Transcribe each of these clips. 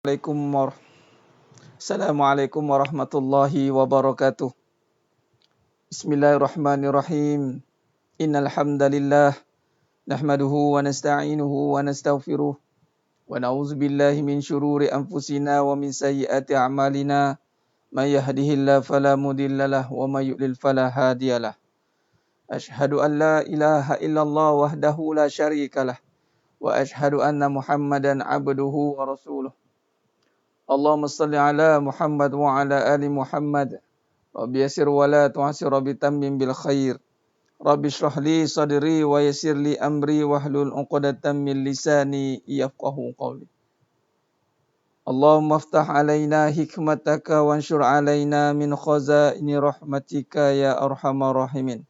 Assalamualaikum warahmatullahi wabarakatuh. Bismillahirrahmanirrahim. Innal hamdalillah nahmaduhu wa nasta'inuhu wa nastaghfiruh wa na'udzu billahi min shururi anfusina wa min sayyiati a'malina. May yahdihillahu fala mudhillalah wa may yudlil fala hadiyalah. Asyhadu an la ilaha illallah wahdahu la syarikalah wa asyhadu anna Muhammadan abduhu wa rasuluh. Allahumma salli ala Muhammad wa ala ali Muhammad. Rabbi yassir wa la tu'assir, Rabbi tammim bil khair. Rabbi shrah li sadri wa yassir li amri wahlul 'uqdatam min lisani yafqahu qawli. Allahumma aftah alaina hikmataka wanshur alaina min khazaini rahmatika ya arhamar rahimin.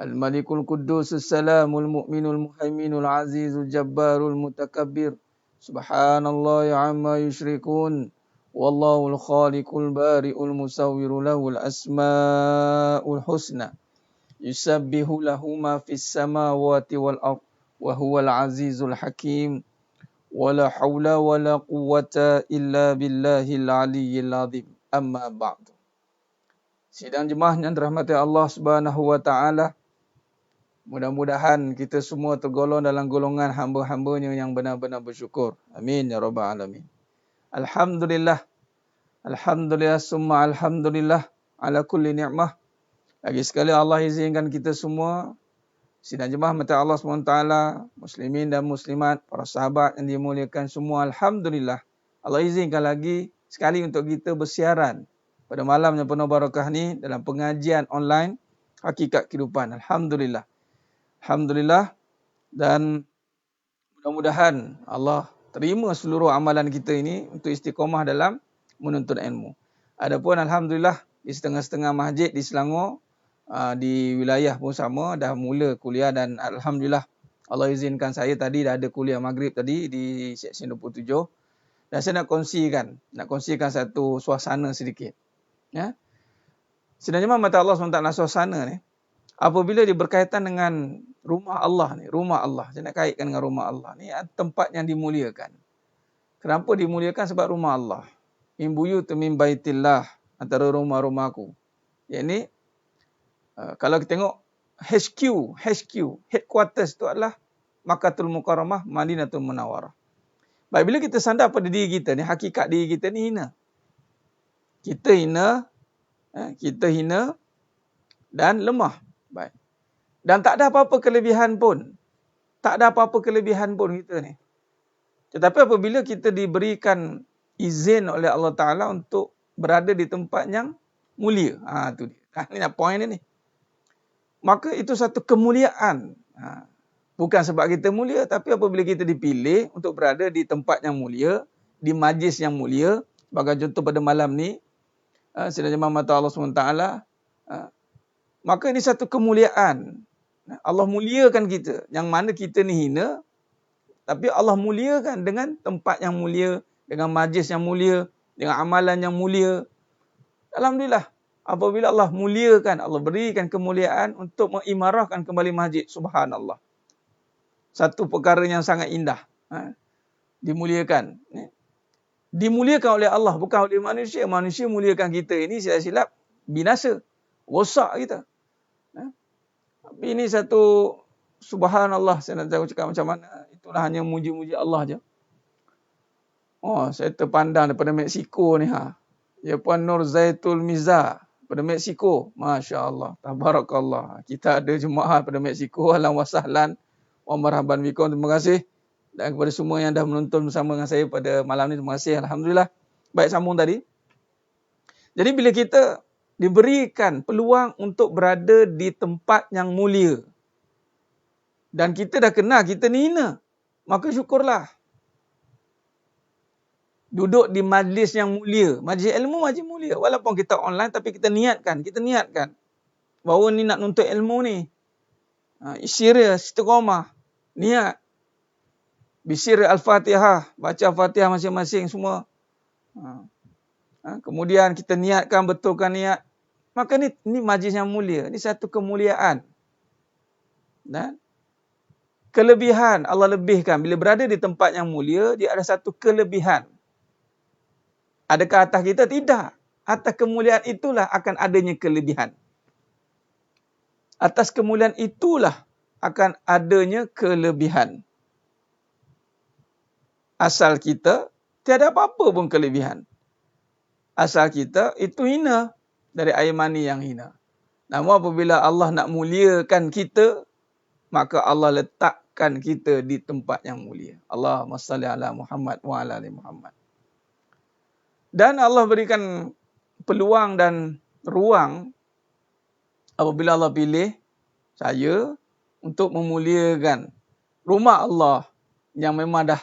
Al-Malikul Quddus As-Salamul Mu'minul Muhaiminul Azizul Jabbarul Mutakabbir. Subhanallah amma yushrikun. Wallahul khaliqul bari'ul musawwiru lahul asma'ul husna. Yusabbihu lahu ma fis samawati wal ardh wa huwal azizul hakim. Wala hawla wala quwwata illa billahil aliyyil azim. Amma ba'du. Sidang jemaah yang dirahmati Allah Subhanahu wa taala, mudah-mudahan kita semua tergolong dalam golongan hamba-hambanya yang benar-benar bersyukur. Amin ya rabbal alamin. Alhamdulillah. Alhamdulillah summa alhamdulillah ala kulli ni'mah. Lagi sekali Allah izinkan kita semua, sidang jemaah mata Allah SWT, muslimin dan muslimat, para sahabat yang dimuliakan semua, alhamdulillah. Allah izinkan lagi sekali untuk kita bersiaran pada malam yang penuh barakah ni dalam pengajian online Hakikat Kehidupan. Alhamdulillah. Alhamdulillah, dan mudah-mudahan Allah terima seluruh amalan kita ini untuk istiqamah dalam menuntut ilmu. Adapun alhamdulillah di setengah-setengah masjid di Selangor, di wilayah pun sama dah mula kuliah, dan alhamdulillah Allah izinkan saya tadi dah ada kuliah maghrib tadi di Seksyen 27. Dan saya nak kongsikan satu suasana sedikit. Ya. Sebenarnya mata Allah SWT suasana ni, apabila dia berkaitan dengan rumah Allah ni, rumah Allah, saya nak kaitkan dengan rumah Allah ni, tempat yang dimuliakan. Kenapa dimuliakan? Sebab rumah Allah. Min buyutin min baitillah, antara rumah-rumahku. Yang ni, kalau kita tengok HQ, headquarters tu adalah Makkahul Mukarramah, Madinatul Munawwarah. Baik, bila kita sandar pada diri kita ni, hakikat diri kita ni hina. Kita hina dan lemah. Baik. Dan tak ada apa-apa kelebihan pun. Kita ni. Tetapi apabila kita diberikan izin oleh Allah Ta'ala untuk berada di tempat yang mulia. Tu dia. Ini nak point ni. Maka itu satu kemuliaan. Bukan sebab kita mulia, tapi apabila kita dipilih untuk berada di tempat yang mulia, di majlis yang mulia, sebagai contoh pada malam ni, sidang jemaah mata Allah SWT, maka ini satu kemuliaan. Allah muliakan kita, yang mana kita ni hina, tapi Allah muliakan dengan tempat yang mulia, dengan majlis yang mulia, dengan amalan yang mulia. Alhamdulillah, apabila Allah muliakan, Allah berikan kemuliaan untuk mengimarahkan kembali masjid. Subhanallah. Satu perkara yang sangat indah. Dimuliakan. Dimuliakan oleh Allah, bukan oleh manusia. Manusia muliakan kita ini silap-silap binasa, rosak kita. Tapi ini satu subhanallah, saya nak tahu cakap macam mana. Itulah hanya muji-muji Allah je. Saya terpandang daripada Meksiko ni. Ya Puan Nur Zaitul Miza daripada Meksiko. Masya Allah. Tabarakallah. Kita ada jemaah daripada Meksiko. Ahlan wa sahlan wa marhaban bikum. Terima kasih. Dan kepada semua yang dah menonton bersama dengan saya pada malam ni, terima kasih. Alhamdulillah. Baik, sambung tadi. Jadi bila kita diberikan peluang untuk berada di tempat yang mulia, dan kita dah kenal kita ni hina, maka syukurlah. Duduk di majlis yang mulia. Majlis ilmu, majlis mulia. Walaupun kita online, tapi kita niatkan bahawa ni nak nuntut ilmu ni. Serius, istiqamah. Niat. Bisir Al-Fatihah. Baca Al-Fatihah masing-masing semua. Kemudian kita niatkan, betulkan niat. Maka ni majlis yang mulia. Ni satu kemuliaan. Dan kelebihan Allah lebihkan. Bila berada di tempat yang mulia, dia ada satu kelebihan. Adakah atas kita? Tidak. Atas kemuliaan itulah akan adanya kelebihan. Atas kemuliaan itulah akan adanya kelebihan. Asal kita tiada apa-apa pun kelebihan. Asal kita itu hina, dari air mani yang hina. Namun apabila Allah nak muliakan kita, maka Allah letakkan kita di tempat yang mulia. Allahumma salli ala Muhammad wa ala ali Muhammad. Dan Allah berikan peluang dan ruang apabila Allah pilih saya untuk memuliakan rumah Allah yang memang dah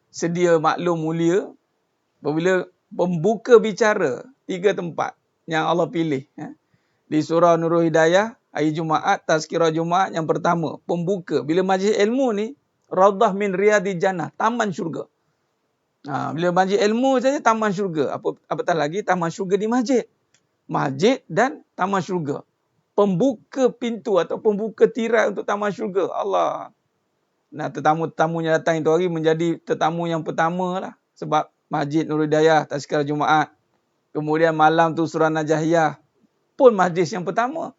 sedia maklum mulia. Apabila pembuka bicara 3 tempat yang Allah pilih. Di surah Nurul Hidayah, hari Jumaat, Tazkirah Jumaat yang pertama. Pembuka. Bila majlis ilmu ni, Raudah min Riyadil Jannah, taman syurga. Bila majlis ilmu saja, taman syurga. Apatah lagi, taman syurga di masjid. Masjid dan taman syurga. Pembuka pintu atau pembuka tirai untuk taman syurga. Allah. Nah, tetamu-tetamunya datang itu hari menjadi tetamu yang pertama lah. Sebab Masjid Nurul Hidayah, Tazkirah Jumaat. Kemudian malam tu surah Najahiyah. Pun majlis yang pertama.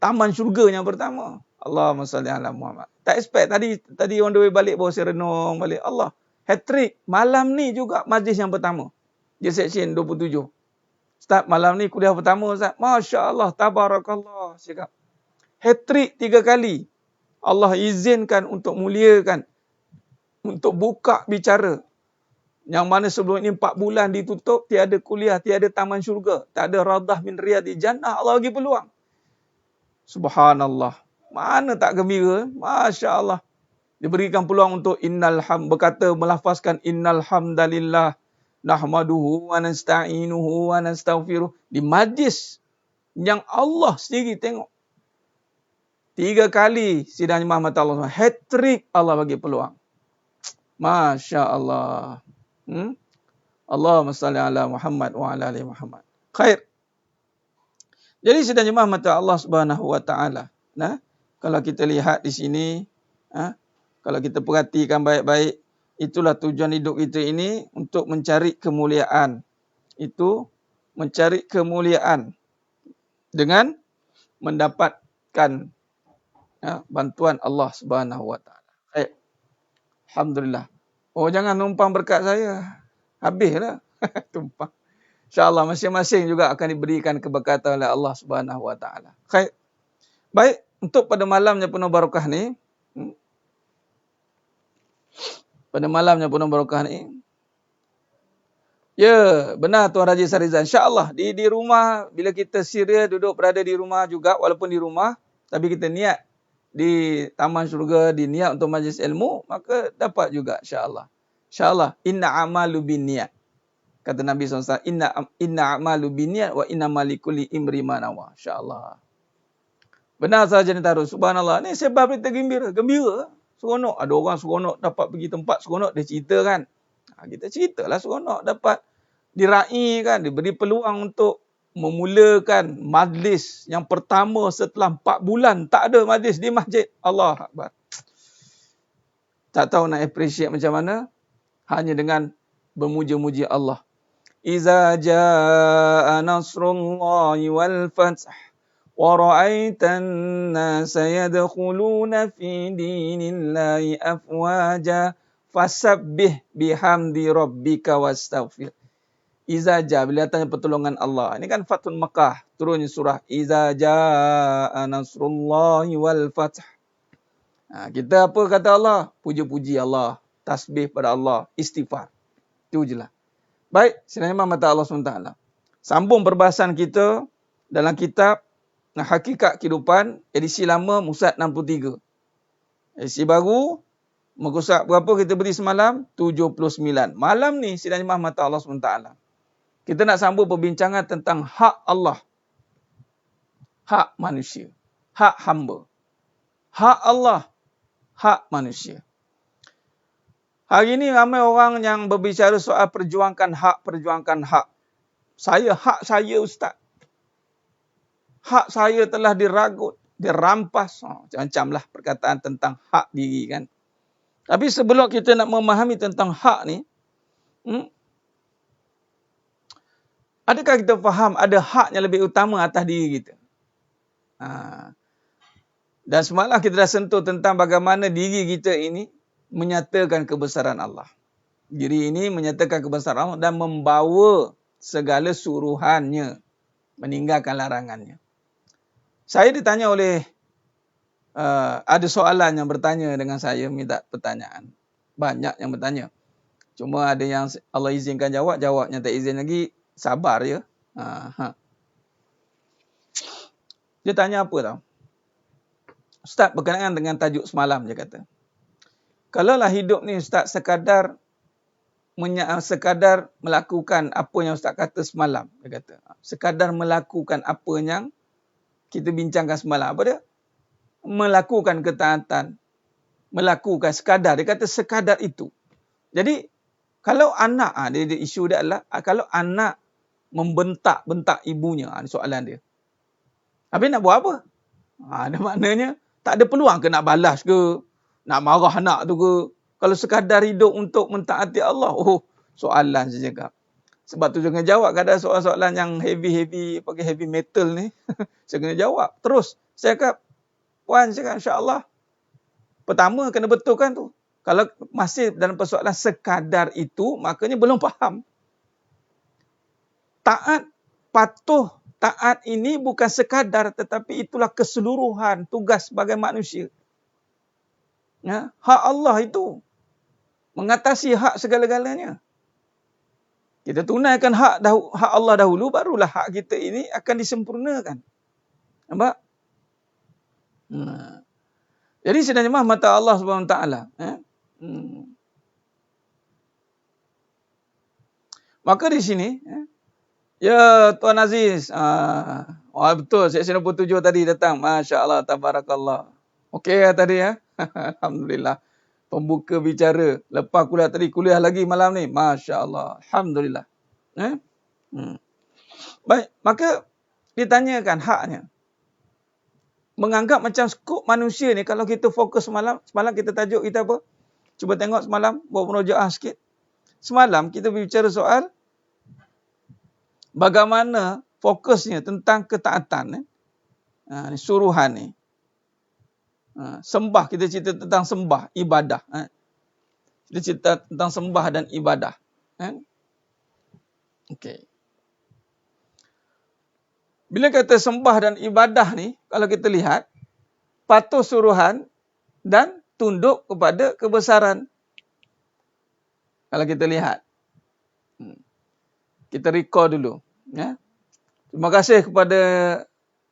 Taman syurga yang pertama. Allahumma salli ala Muhammad. Tak expect. Tadi on the way balik, bawa saya renung balik. Allah. Hat-trick. Malam ni juga majlis yang pertama. Di section 27. Start malam ni kuliah pertama, Ustaz. Masya Allah. Tabarakallah. Cakap. Hat-trick 3 kali. Allah izinkan untuk muliakan. Untuk buka bicara. Yang mana sebelum ini 4 bulan ditutup, tiada kuliah, tiada taman syurga, tak ada Raudah min Riyadil Jannah, Allah bagi peluang. Subhanallah. Mana tak gembira? Masya Allah. Diberikan peluang untuk berkata, melafazkan innal hamdalillah nahmaduhu wa nasta'inuhu wa nastaghfiruh. Di majlis yang Allah sendiri tengok. 3 kali sidang Muhammad Allah. Hat-trick Allah bagi peluang. Masya Allah. Allahumma salli ala Muhammad wa ala ali Muhammad. Khair. Jadi sidang jemaah mata Allah Subhanahu wa taala. Nah, kalau kita lihat di sini, kalau kita perhatikan baik-baik, itulah tujuan hidup kita ini untuk mencari kemuliaan. Itu mencari kemuliaan dengan mendapatkan bantuan Allah Subhanahu wa taala. Khair. Alhamdulillah. Oh, jangan numpang berkat saya. Habislah tumpang. InsyaAllah masing-masing juga akan diberikan keberkatan oleh Allah Subhanahu wa taala. Khair. Baik, untuk pada malamnya penuh barakah ni. Pada malamnya penuh barakah ni. Ya, benar Tuan Raji Sarizan. InsyaAllah di rumah, bila kita serius duduk berada di rumah juga, walaupun di rumah, tapi kita niat di taman syurga, di niat untuk majlis ilmu, maka dapat juga insyaAllah. InsyaAllah, inna amalu bin niat. Kata Nabi SAW, inna amalu bin niat wa inna malikuli imri manawa. InsyaAllah. Benar sahaja ni taruh. Subhanallah. Ni sebab kita gembira. Gembira. Seronok. Ada orang seronok dapat pergi tempat seronok. Dia cerita kan. Kita ceritalah seronok. Dapat diraih kan. Diberi peluang untuk memulakan majlis yang pertama setelah 4 bulan. Tak ada majlis di masjid. Allah Akbar. Tak tahu nak appreciate macam mana. Hanya dengan bermuja-muji Allah. Iza jaa nasrullahi wal fath wa ra'aitan nasa yadkhuluna fi dinillahi afwaja fasabbih bihamdi rabbika wastaghfir. Iza jaa, bila datangnya pertolongan Allah. Ini kan Fathul Makkah, turunnya surah Iza jaa nasrullahi wal fath. Kita apa kata Allah? Puja-puji Allah, tasbih pada Allah, istighfar. Itu je lah. Baik, sidang mata Allah SWT. Sambung perbahasan kita dalam kitab Hakikat Kehidupan, edisi lama Musad 63. Edisi baru, muka surat berapa kita beri semalam? 79. Malam ni, sidang mata Allah SWT. Kita nak sambung perbincangan tentang hak Allah. Hak manusia. Hak hamba. Hak Allah. Hak manusia. Hari ini ramai orang yang berbicara soal perjuangkan hak. Hak saya Ustaz. Hak saya telah diragut, dirampas. Macam-macam lah perkataan tentang hak diri kan. Tapi sebelum kita nak memahami tentang hak ni, Adakah kita faham ada hak yang lebih utama atas diri kita? Dan semalam kita dah sentuh tentang bagaimana diri kita ini menyatakan kebesaran Allah. Diri ini menyatakan kebesaran Allah dan membawa segala suruhannya, meninggalkan larangannya. Saya ditanya oleh, ada soalan yang bertanya dengan saya, minta pertanyaan. Banyak yang bertanya. Cuma ada yang Allah izinkan jawab, jawabnya tak izin lagi, sabar ya. Dia tanya apa tau? Ustaz, berkenaan dengan tajuk semalam, dia kata. Kalaulah hidup ni Ustaz sekadar melakukan apa yang Ustaz kata semalam, dia kata. Sekadar melakukan apa yang kita bincangkan semalam. Apa dia? Melakukan ketaatan. Melakukan sekadar. Dia kata sekadar itu. Jadi, kalau anak, isu dia adalah, kalau anak membentak ibunya, soalan dia. Habis nak buat apa? Ada maknanya, tak ada peluang ke nak balas ke, nak marah anak tu ke. Kalau sekadar hidup untuk mentaati Allah, soalan saya cakap. Sebab tu jangan jawab kadang soalan-soalan yang heavy, pakai heavy metal ni. Saya kena jawab. Terus, saya cakap, Puan, saya cakap, insya-Allah. Pertama, kena betulkan tu. Kalau masih dalam persoalan sekadar itu, maknanya belum faham. Taat, patuh, taat ini bukan sekadar, tetapi itulah keseluruhan tugas sebagai manusia. Ya, hak Allah itu mengatasi hak segala-galanya. Kita tunaikan hak Allah dahulu, barulah hak kita ini akan disempurnakan. Nampak? Jadi sebenarnya mata Allah Subhanahu Wa Taala. Maka di sini, ya Tuan Aziz, betul, seksi 67 tadi datang. Masya Allah, tabarakallah. Okey ya tadi ya. Alhamdulillah. Pembuka bicara. Lepas kuliah lagi malam ni. Masya Allah. Alhamdulillah. Baik, maka ditanyakan haknya. Menganggap macam skop manusia ni, kalau kita fokus semalam kita tajuk kita apa? Cuba tengok semalam, buat perojaah sikit. Semalam kita berbicara soal bagaimana fokusnya tentang ketaatan. Suruhan ni. Sembah, kita cerita tentang sembah, ibadah. Kita cerita tentang sembah dan ibadah. Okey. Bila kata sembah dan ibadah ni, kalau kita lihat, patuh suruhan dan tunduk kepada kebesaran. Kalau kita lihat. Kita recall dulu. Ya. Terima kasih kepada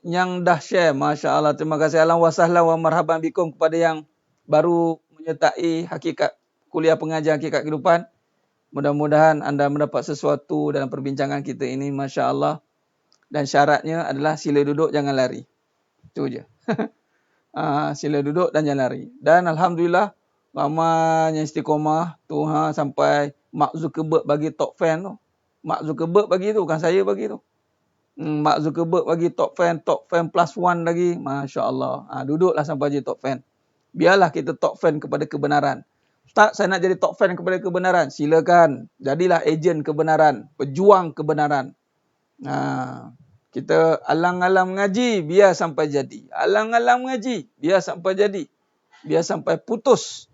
yang dah share. Masya Allah. Terima kasih. Ahlan wa sahlan wa marhaban bikum kepada yang baru menyertai hakikat kuliah pengajian hakikat kehidupan. Mudah-mudahan anda mendapat sesuatu dalam perbincangan kita ini. Masya Allah. Dan syaratnya adalah sila duduk, jangan lari. Itu je. Sila duduk dan jangan lari. Dan Alhamdulillah, ramai yang istiqomah tu sampai Mark Zuckerberg bagi top fan tu. Mark Zuckerberg bagi tu, bukan saya bagi tu. Mark Zuckerberg bagi top fan plus one lagi. Masya Allah. Duduklah sampai je top fan. Biarlah kita top fan kepada kebenaran. Ustaz, saya nak jadi top fan kepada kebenaran. Silakan. Jadilah ejen kebenaran. Pejuang kebenaran. Kita alang-alang mengaji, biar sampai jadi. Alang-alang mengaji, biar sampai jadi. Biar sampai putus.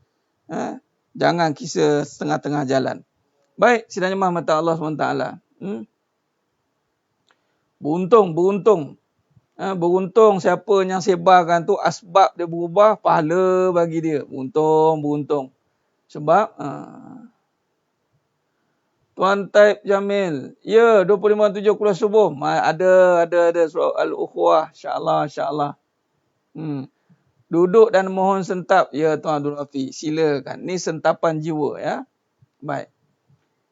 Jangan kisah setengah-tengah jalan. Baik, sidang jemaah mata Allah SWT. Beruntung. Beruntung siapa yang sebarkan tu, asbab dia berubah, pahala bagi dia. Beruntung. Sebab, Tuan Taib Jamil. Ya, 25.7 kuliah subuh. Ada surah Al-Ukhuwah. InsyaAllah. Duduk dan mohon sentap. Ya, Tuan Abdul Hafiz. Silakan. Ni sentapan jiwa ya. Baik.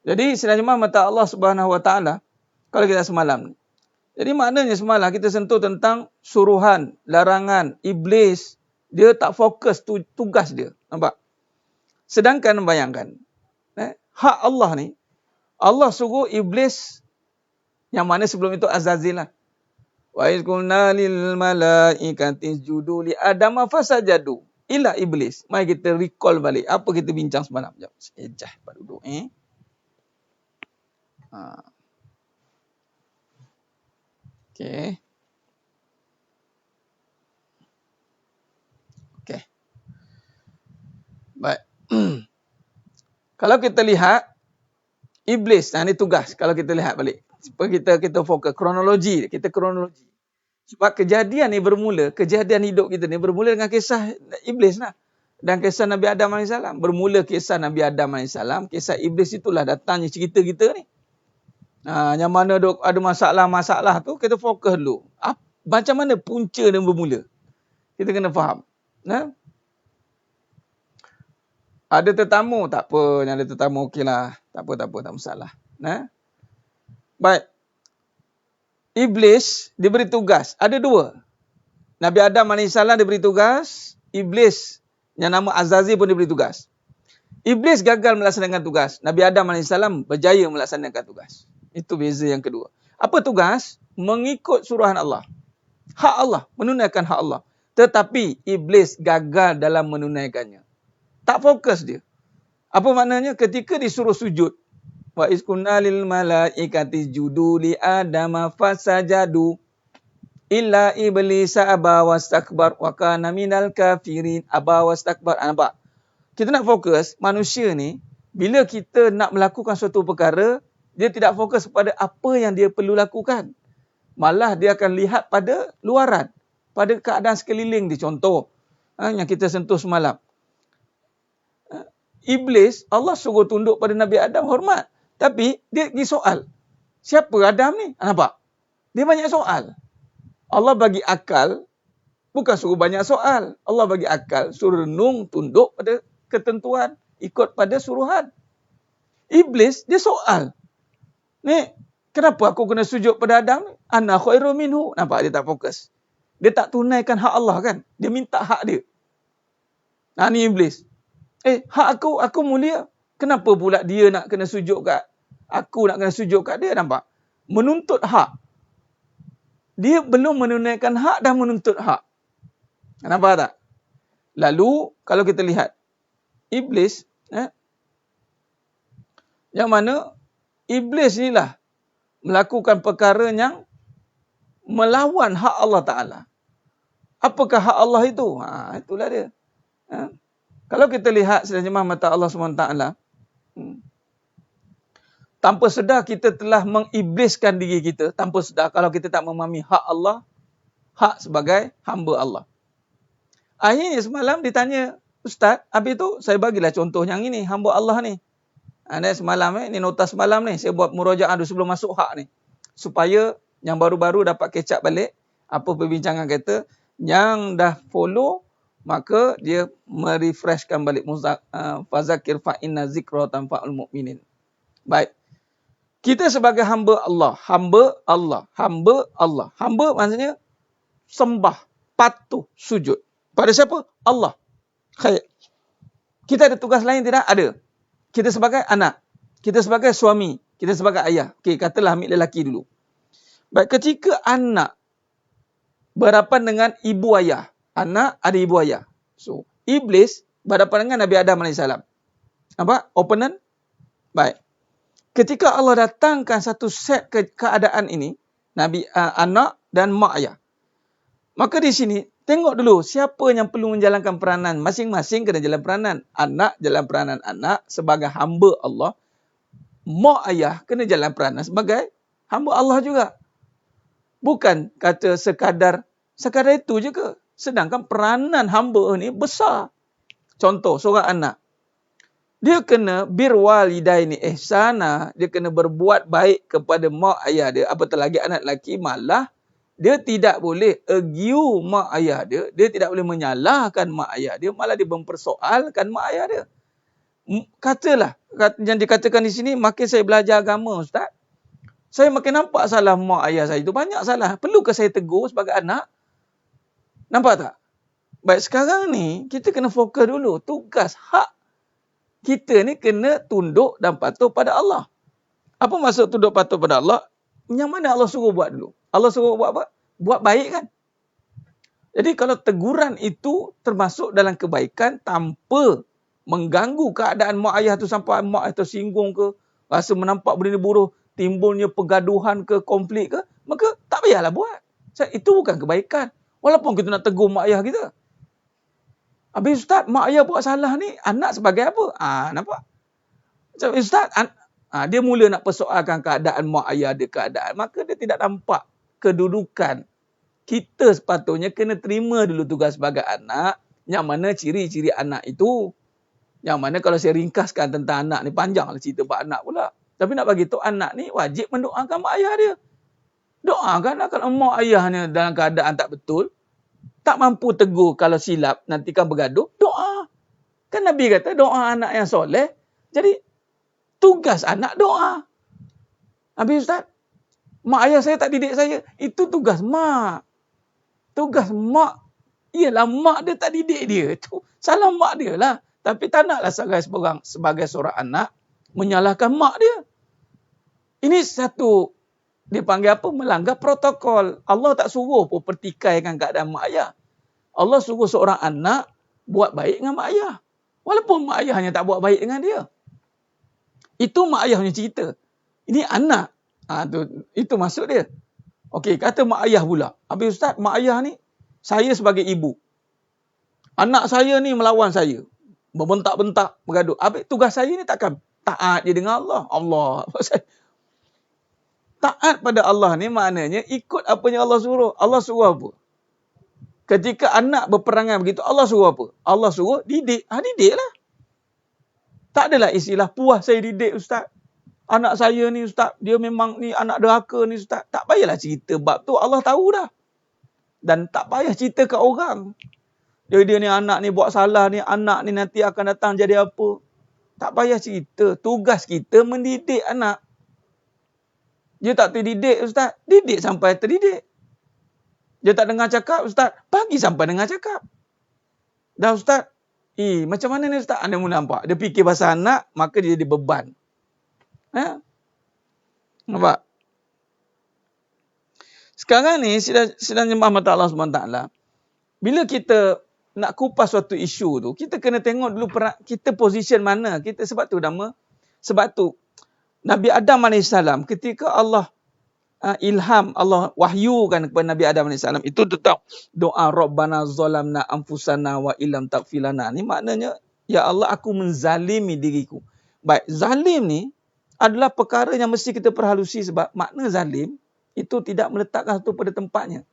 Jadi, sidang jemaah mata Allah Subhanahu Wa Taala. Kalau kita semalam ni. Jadi maknanya semalam kita sentuh tentang suruhan, larangan, iblis. Dia tak fokus tugas dia. Nampak? Sedangkan bayangkan. Hak Allah ni. Allah suruh iblis, yang mana sebelum itu Azazil lah. Wa iz qulna lil malaikati isjudu li Adam fasajadu illa iblis. Mari kita recall balik apa kita bincang semalam. Sekejap Pak duduk Okey. Okey. Baik. Kalau kita lihat iblis, ini tugas kalau kita lihat balik. Supaya kita fokus kronologi, Sebab kejadian ni bermula, kejadian hidup kita ni bermula dengan kisah iblis lah. Dan kisah Nabi Adam AS. Bermula kisah Nabi Adam AS, kisah iblis itulah datangnya cerita kita ni. Yang mana ada masalah-masalah tu, kita fokus dulu. Macam mana punca dia bermula? Kita kena faham. Ada tetamu, tak apa. Yang ada tetamu, okeylah. Tak apa, tak masalah. Baik. Iblis diberi tugas. Ada dua. Nabi Adam AS diberi tugas. Iblis yang nama Azazil pun diberi tugas. Iblis gagal melaksanakan tugas. Nabi Adam AS berjaya melaksanakan tugas. Itu beza yang kedua. Apa tugas? Mengikut suruhan Allah. Hak Allah. Menunaikan hak Allah. Tetapi Iblis gagal dalam menunaikannya. Tak fokus dia. Apa maknanya? Ketika disuruh sujud. Wa iskunna lil malaikati judu li adama fasajadu illa iblisa aba wastakbar wa kana minal kafirin. Aba wastakbar. Nampak? Kita nak fokus manusia ni, bila kita nak melakukan suatu perkara, dia tidak fokus pada apa yang dia perlu lakukan. Malah dia akan lihat pada luaran, pada keadaan sekeliling dia. Contoh yang kita sentuh semalam. Iblis, Allah suruh tunduk pada Nabi Adam, hormat. Tapi dia pergi soal. Siapa Adam ni? Nampak? Dia banyak soal. Allah bagi akal, bukan suruh banyak soal. Allah bagi akal, suruh renung, tunduk pada ketentuan, ikut pada suruhan. Iblis, dia soal. Ni, kenapa aku kena sujud pada Adam? Ana khairu minhu. Nampak? Dia tak fokus. Dia tak tunaikan hak Allah kan? Dia minta hak dia. Ni Iblis. Hak aku mulia. Kenapa pula dia nak kena sujud kat aku, nak kena sujud kat dia? Nampak? Menuntut hak. Dia belum menunaikan hak, dah menuntut hak. Nampak tak? Lalu, kalau kita lihat, Iblis, yang mana Iblis inilah melakukan perkara yang melawan hak Allah Ta'ala. Apakah hak Allah itu? Itulah dia. Kalau kita lihat seterjemah mata Allah SWT, tanpa sedar kita telah mengibliskan diri kita. Tanpa sedar kalau kita tak memahami hak Allah, hak sebagai hamba Allah. Akhirnya semalam ditanya, Ustaz, habis tu saya bagilah contoh yang ini, hamba Allah ni. Semalam ni nota semalam ni, saya buat murajaah sebelum masuk hak ni. Supaya yang baru-baru dapat catch up balik, apa perbincangan kita, yang dah follow, maka dia merefreshkan balik fazakir fa inna zikra tanfa'ul mu'minin. Baik. Kita sebagai hamba Allah, hamba maksudnya sembah, patuh, sujud. Pada siapa? Allah. Khair. Kita ada tugas lain tidak? Ada. Kita sebagai anak, kita sebagai suami, kita sebagai ayah. Okey, katalah ambil lelaki dulu. Baik, ketika anak berhadapan dengan ibu ayah, anak ada ibu ayah. So, Iblis berhadapan dengan Nabi Adam AS. Nampak? Opponent? Baik. Ketika Allah datangkan satu set keadaan ini, anak dan mak ayah. Maka di sini, tengok dulu siapa yang perlu menjalankan peranan. Masing-masing kena jalan peranan. Anak jalan peranan anak sebagai hamba Allah. Mak ayah kena jalan peranan sebagai hamba Allah juga. Bukan kata sekadar itu je ke? Sedangkan peranan hamba ni besar. Contoh, seorang anak. Dia kena birwalidaini ihsana. Dia kena berbuat baik kepada mak ayah dia. Apatah lagi anak lelaki, malah dia tidak boleh argue mak ayah dia. Dia tidak boleh menyalahkan mak ayah dia. Malah dia mempersoalkan mak ayah dia. Katalah, yang dikatakan di sini, makin saya belajar agama, Ustaz, saya makin nampak salah mak ayah saya itu. Banyak salah. Perlukah saya tegur sebagai anak? Nampak tak? Baik, sekarang ni kita kena fokus dulu. Tugas, hak kita ni kena tunduk dan patuh pada Allah. Apa maksud tunduk patuh pada Allah? Yang mana Allah suruh buat dulu? Allah suruh buat apa? Buat baik kan? Jadi kalau teguran itu termasuk dalam kebaikan tanpa mengganggu keadaan mak ayah tu sampai mak ayah tersinggung ke, rasa menampak benda buruh, timbulnya pergaduhan ke, konflik ke, maka tak payahlah buat. Itu bukan kebaikan. Walaupun kita nak tegur mak ayah kita. Habis Ustaz, mak ayah buat salah ni, anak sebagai apa? Nampak? Ustaz, dia mula nak persoalkan keadaan mak ayah dia keadaan. Maka dia tidak nampak kedudukan. Kita sepatutnya kena terima dulu tugas sebagai anak. Yang mana ciri-ciri anak itu. Yang mana kalau saya ringkaskan tentang anak ni, panjanglah cerita bab anak pula. Tapi nak bagi tahu anak ni wajib mendoakan mak ayah dia. Doakan kalau mak ayahnya dalam keadaan tak betul. Tak mampu tegur kalau silap, nanti kan bergaduh, doa. Kan Nabi kata doa anak yang soleh. Jadi, tugas anak doa. Habis Ustaz, mak ayah saya tak didik saya. Itu tugas mak. Tugas mak. Ialah mak dia tak didik dia. Itu salah mak dia lah. Tapi tak naklah sebagai seorang anak menyalahkan mak dia. Ini satu, dia panggil apa? Melanggar protokol. Allah tak suruh pun pertikaikan keadaan mak ayah. Allah suruh seorang anak buat baik dengan mak ayah. Walaupun mak ayahnya tak buat baik dengan dia. Itu mak ayahnya cerita. Ini anak. Itu maksud dia. Okey, kata mak ayah pula. Habis Ustaz, mak ayah ni, saya sebagai ibu. Anak saya ni melawan saya. Membentak-bentak, bergaduh. Habis tugas saya ni takkan taat je dengan Allah. Allah. Taat pada Allah ni maknanya ikut apa yang Allah suruh. Allah suruh apa? Ketika anak berperangai begitu, Allah suruh apa? Allah suruh didik. Didiklah. Tak adalah istilah puas saya didik Ustaz. Anak saya ni Ustaz, dia memang ni anak derhaka ni Ustaz. Tak payahlah cerita bab tu. Allah tahu dah. Dan tak payah cerita ke orang. Dia ni anak ni buat salah ni, anak ni nanti akan datang jadi apa. Tak payah cerita. Tugas kita mendidik anak. Dia tak terdidik Ustaz, didik sampai terdidik. Dia tak dengar cakap Ustaz, bagi sampai dengar cakap. Dah Ustaz, macam mana ni Ustaz? Anda mula nampak. Dia fikir pasal anak, maka dia jadi beban. Nampak? Sekarang ni, sidang jemaah mata Allah SWT, bila kita nak kupas suatu isu tu, kita kena tengok dulu kita position mana. Sebab tu Nabi Adam AS ketika Allah ilham, Allah wahyukan kepada Nabi Adam AS, itu tetap doa Rabbana zalamna anfusana wa illam taghfirlana. Ni maknanya, ya Allah, aku menzalimi diriku. Baik, zalim ni adalah perkara yang mesti kita perhalusi, sebab makna zalim itu tidak meletakkan satu pada tempatnya.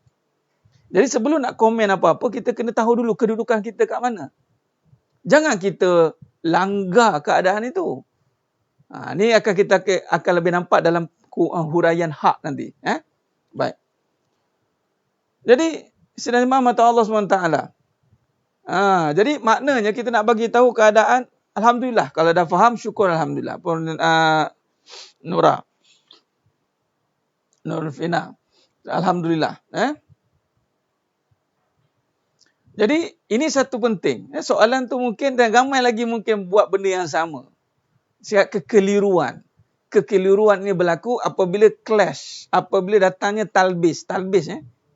Jadi sebelum nak komen apa-apa, kita kena tahu dulu kedudukan kita kat mana. Jangan kita langgar keadaan itu. Ni akan lebih nampak dalam huraian hak nanti. Baik. Jadi, sidang jemaah mata Allah SWT. Jadi maknanya kita nak bagi tahu keadaan, Alhamdulillah. Kalau dah faham, syukur Alhamdulillah. Nurul Fina. Alhamdulillah. Jadi, ini satu penting. Soalan tu mungkin, dan ramai lagi mungkin buat benda yang sama. Siap kekeliruan. Kekeliruan ini berlaku apabila clash. Apabila datangnya talbis.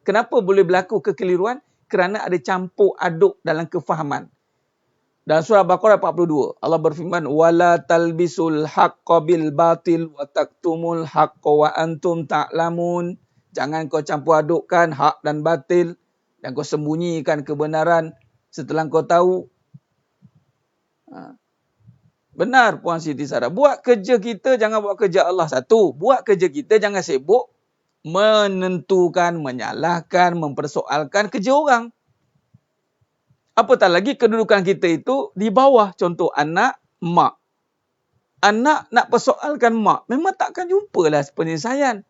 Kenapa boleh berlaku kekeliruan? Kerana ada campur aduk dalam kefahaman. Dalam surah Baqarah 42, Allah berfirman, "Wala talbisul haqqa bil batil wa taktumul haqqa wa antum ta'lamun." Jangan kau campur adukkan hak dan batil, dan kau sembunyikan kebenaran setelah kau tahu. Benar Puan Siti Sarah. Buat kerja kita, jangan buat kerja Allah. Satu, buat kerja kita, jangan sibuk menentukan, menyalahkan, mempersoalkan kerja orang. Apatah lagi kedudukan kita itu di bawah. Contoh anak, mak. Anak nak persoalkan mak, memang takkan jumpalah penyelesaian.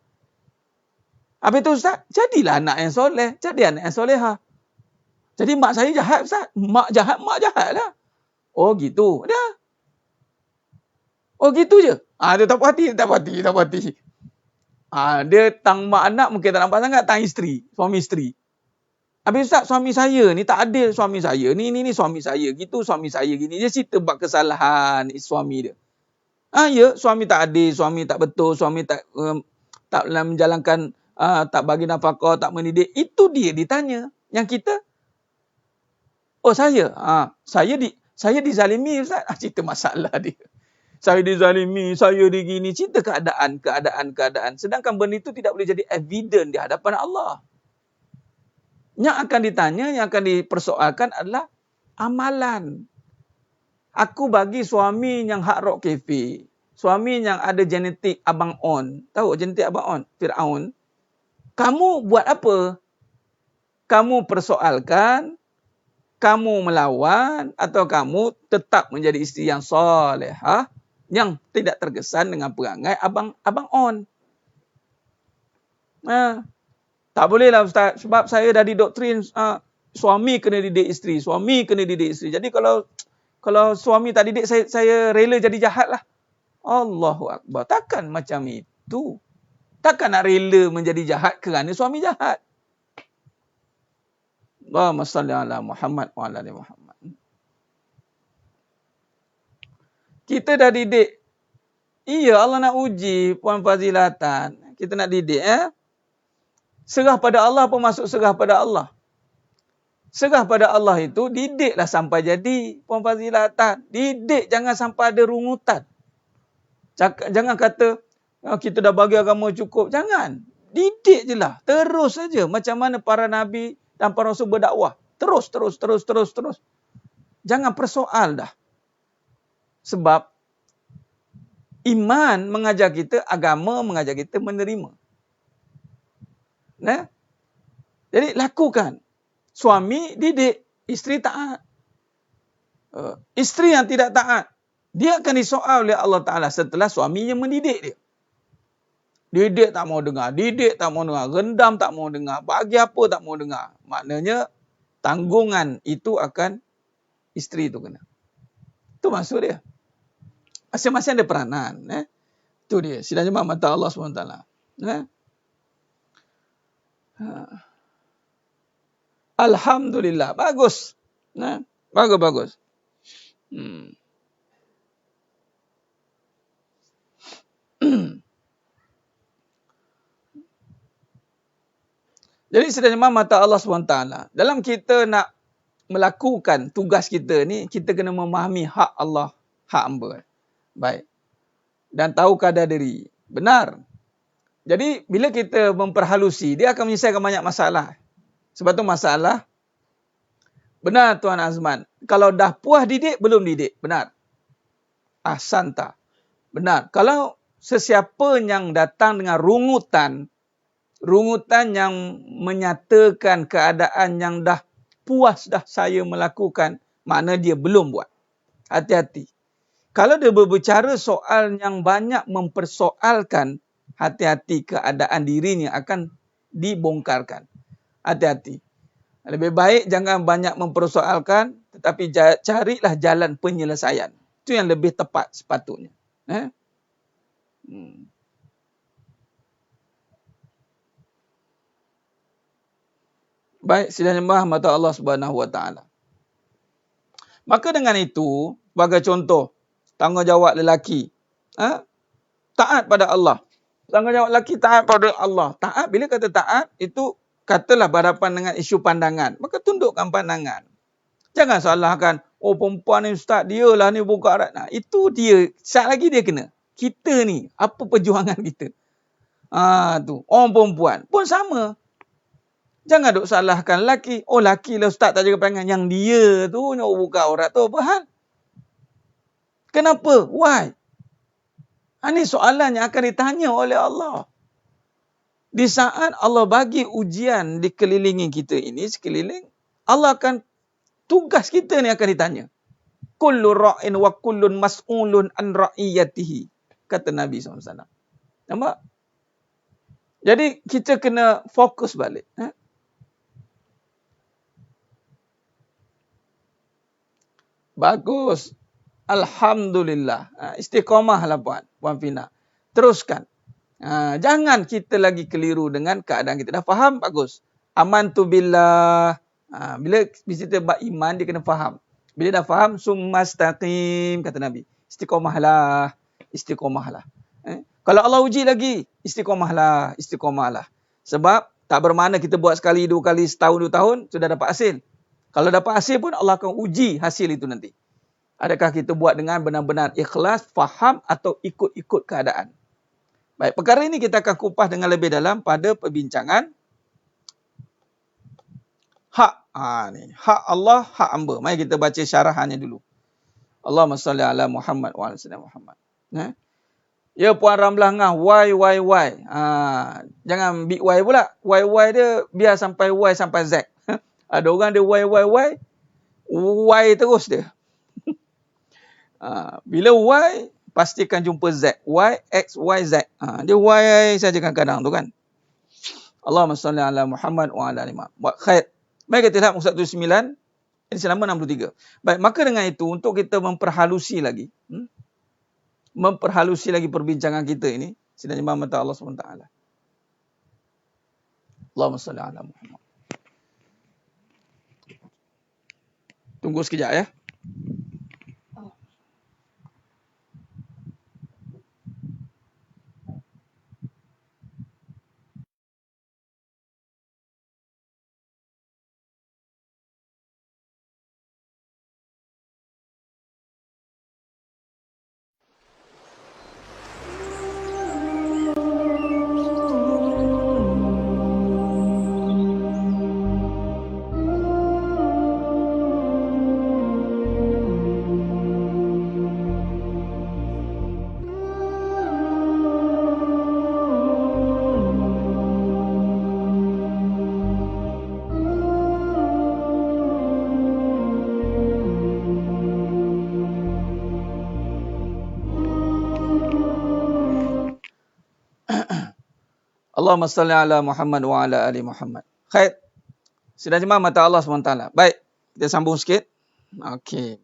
Habis itu Ustaz, jadilah anak yang soleh. Jadi anak yang solehah. Jadi mak saya jahat Ustaz. Mak jahat lah. Oh gitu. Dah. Oh gitu je. Dia tak puas hati. Dia tang mak anak mungkin tak nampak sangat. Tang isteri. Suami isteri. Habis Ustaz, suami saya ni tak adil suami saya. Ni suami saya. Gitu suami saya gini. Dia cerita bab kesalahan suami dia. Ya, suami tak adil, suami tak betul, suami tak menjalankan, tak bagi nafkah, tak mendidik. Itu dia ditanya. Yang kita, saya dizalimi Ustaz. Cerita masalah dia. Saya dizalimi, saya digini. Cinta keadaan. Sedangkan benda itu tidak boleh jadi evident di hadapan Allah. Yang akan ditanya, yang akan dipersoalkan adalah amalan. Aku bagi suami yang hard rock cafe. Suami yang ada genetik Abang On. Tahu genetik Abang On? Fir'aun. Kamu buat apa? Kamu persoalkan, kamu melawan, atau kamu tetap menjadi isteri yang solehah, yang tidak terkesan dengan perangai Abang On. Tak bolehlah Ustaz, sebab saya dah didoktrin suami kena didik isteri, Jadi kalau suami tak didik, saya rela jadi jahat lah. Allahu Akbar. Takkan macam itu. Takkan nak rela menjadi jahat kerana suami jahat. Allahumma salli ala Muhammad wa ala ali Muhammad. Kita dah didik. Iya, Allah nak uji Puan Fazilatan. Kita nak didik. Serah pada Allah, apa maksud serah pada Allah? Serah pada Allah itu, didiklah sampai jadi Puan Fazilatan. Didik, jangan sampai ada rungutan. Jangan kata, kita dah bagi agama cukup. Jangan. Didik je lah. Terus saja. Macam mana para Nabi dan para Rasul berdakwah. Terus. Jangan persoal dah. Sebab iman mengajar kita, agama mengajar kita menerima. Jadi lakukan. Suami didik, isteri taat. Isteri yang tidak taat, dia akan disoal oleh Allah Ta'ala setelah suaminya mendidik dia. Didik tak mau dengar, rendam tak mau dengar, bagi apa tak mau dengar. Maknanya tanggungan itu akan isteri itu kena. Itu maksud dia. Masing-masing ada peranan. Itu dia. Sidang jemaah mata Allah SWT. Alhamdulillah. Bagus. Bagus. Jadi sidang jemaah mata Allah SWT. Dalam kita nak melakukan tugas kita ni, kita kena memahami hak Allah, hak hamba. Baik. Dan tahu kadar diri. Benar. Jadi, bila kita memperhalusi, dia akan menyelesaikan banyak masalah. Sebab tu masalah. Benar Tuan Azman. Kalau dah puas didik, belum didik. Benar. Ahsanta. Benar. Kalau sesiapa yang datang dengan rungutan yang menyatakan keadaan yang dah puas dah saya melakukan, makna dia belum buat. Hati-hati. Kalau dia berbicara soal yang banyak mempersoalkan, hati-hati, keadaan dirinya akan dibongkarkan. Hati-hati. Lebih baik jangan banyak mempersoalkan, tetapi carilah jalan penyelesaian. Itu yang lebih tepat sepatutnya. Baik, sidang jemaah mata Allah Subhanahu Wa Taala. Maka dengan itu, sebagai contoh, tanggungjawab lelaki, taat pada Allah. Tanggungjawab lelaki taat pada Allah. Taat, bila kata taat, itu katalah berhadapan dengan isu pandangan. Maka tundukkan pandangan. Jangan salahkan, perempuan ni ustaz, dia lah ni buka aurat. Nah, itu dia, saat lagi dia kena. Kita ni, apa perjuangan kita? Tu, orang perempuan pun sama. Jangan duk salahkan lelaki. Lelaki lah ustaz tak jaga pandangan. Yang dia tu nak buka aurat tu apa hal? Kenapa? Why? Ini soalan yang akan ditanya oleh Allah. Di saat Allah bagi ujian di kelilingi kita ini, sekeliling, Allah akan, tugas kita ni akan ditanya. Kullu ra'in wa kullun mas'ulun an ra'iyatihi. Kata Nabi SAW. Nampak? Jadi kita kena fokus balik. Bagus. Alhamdulillah. Istiqamahlah Puan Fina. Teruskan. Jangan kita lagi keliru dengan keadaan kita. Dah faham? Bagus. Amantu billah. Bila kita beriman, dia kena faham. Bila dah faham, summastaqim, kata Nabi. Istiqamahlah. Kalau Allah uji lagi, istiqamahlah. Sebab tak bermakna kita buat sekali, dua kali, setahun, 2 tahun, sudah dapat hasil. Kalau dapat hasil pun Allah akan uji hasil itu nanti. Adakah kita buat dengan benar-benar ikhlas, faham atau ikut-ikut keadaan? Baik, perkara ini kita akan kupas dengan lebih dalam pada perbincangan hak. Hak Allah, hak hamba. Mari kita baca syarahannya dulu. Allahumma salli ala Muhammad wa ala sayyidina Muhammad. Ya Puan Ramlah ngah, why. Jangan big Y pula. Y dia biar sampai Y sampai Z. Ada orang dia Y terus dia. Bila Y, pastikan jumpa Z. Y, X, Y, Z. Dia Y saja kadang-kadang tu kan. Allahumma salli ala Muhammad wa ala ali Muhammad. Khair. Mari kita lihat muka 19. Ini selama 63. Baik, maka dengan itu, untuk kita memperhalusi lagi perbincangan kita ini, sedang mata Allah SWT. Allahumma salli ala Muhammad. Tunggu sekejap ya. Allahumma salli ala Muhammad wa ala ali Muhammad. Khair. Sudah jemaah mata Allah SWT. Baik, kita sambung sikit. Okey.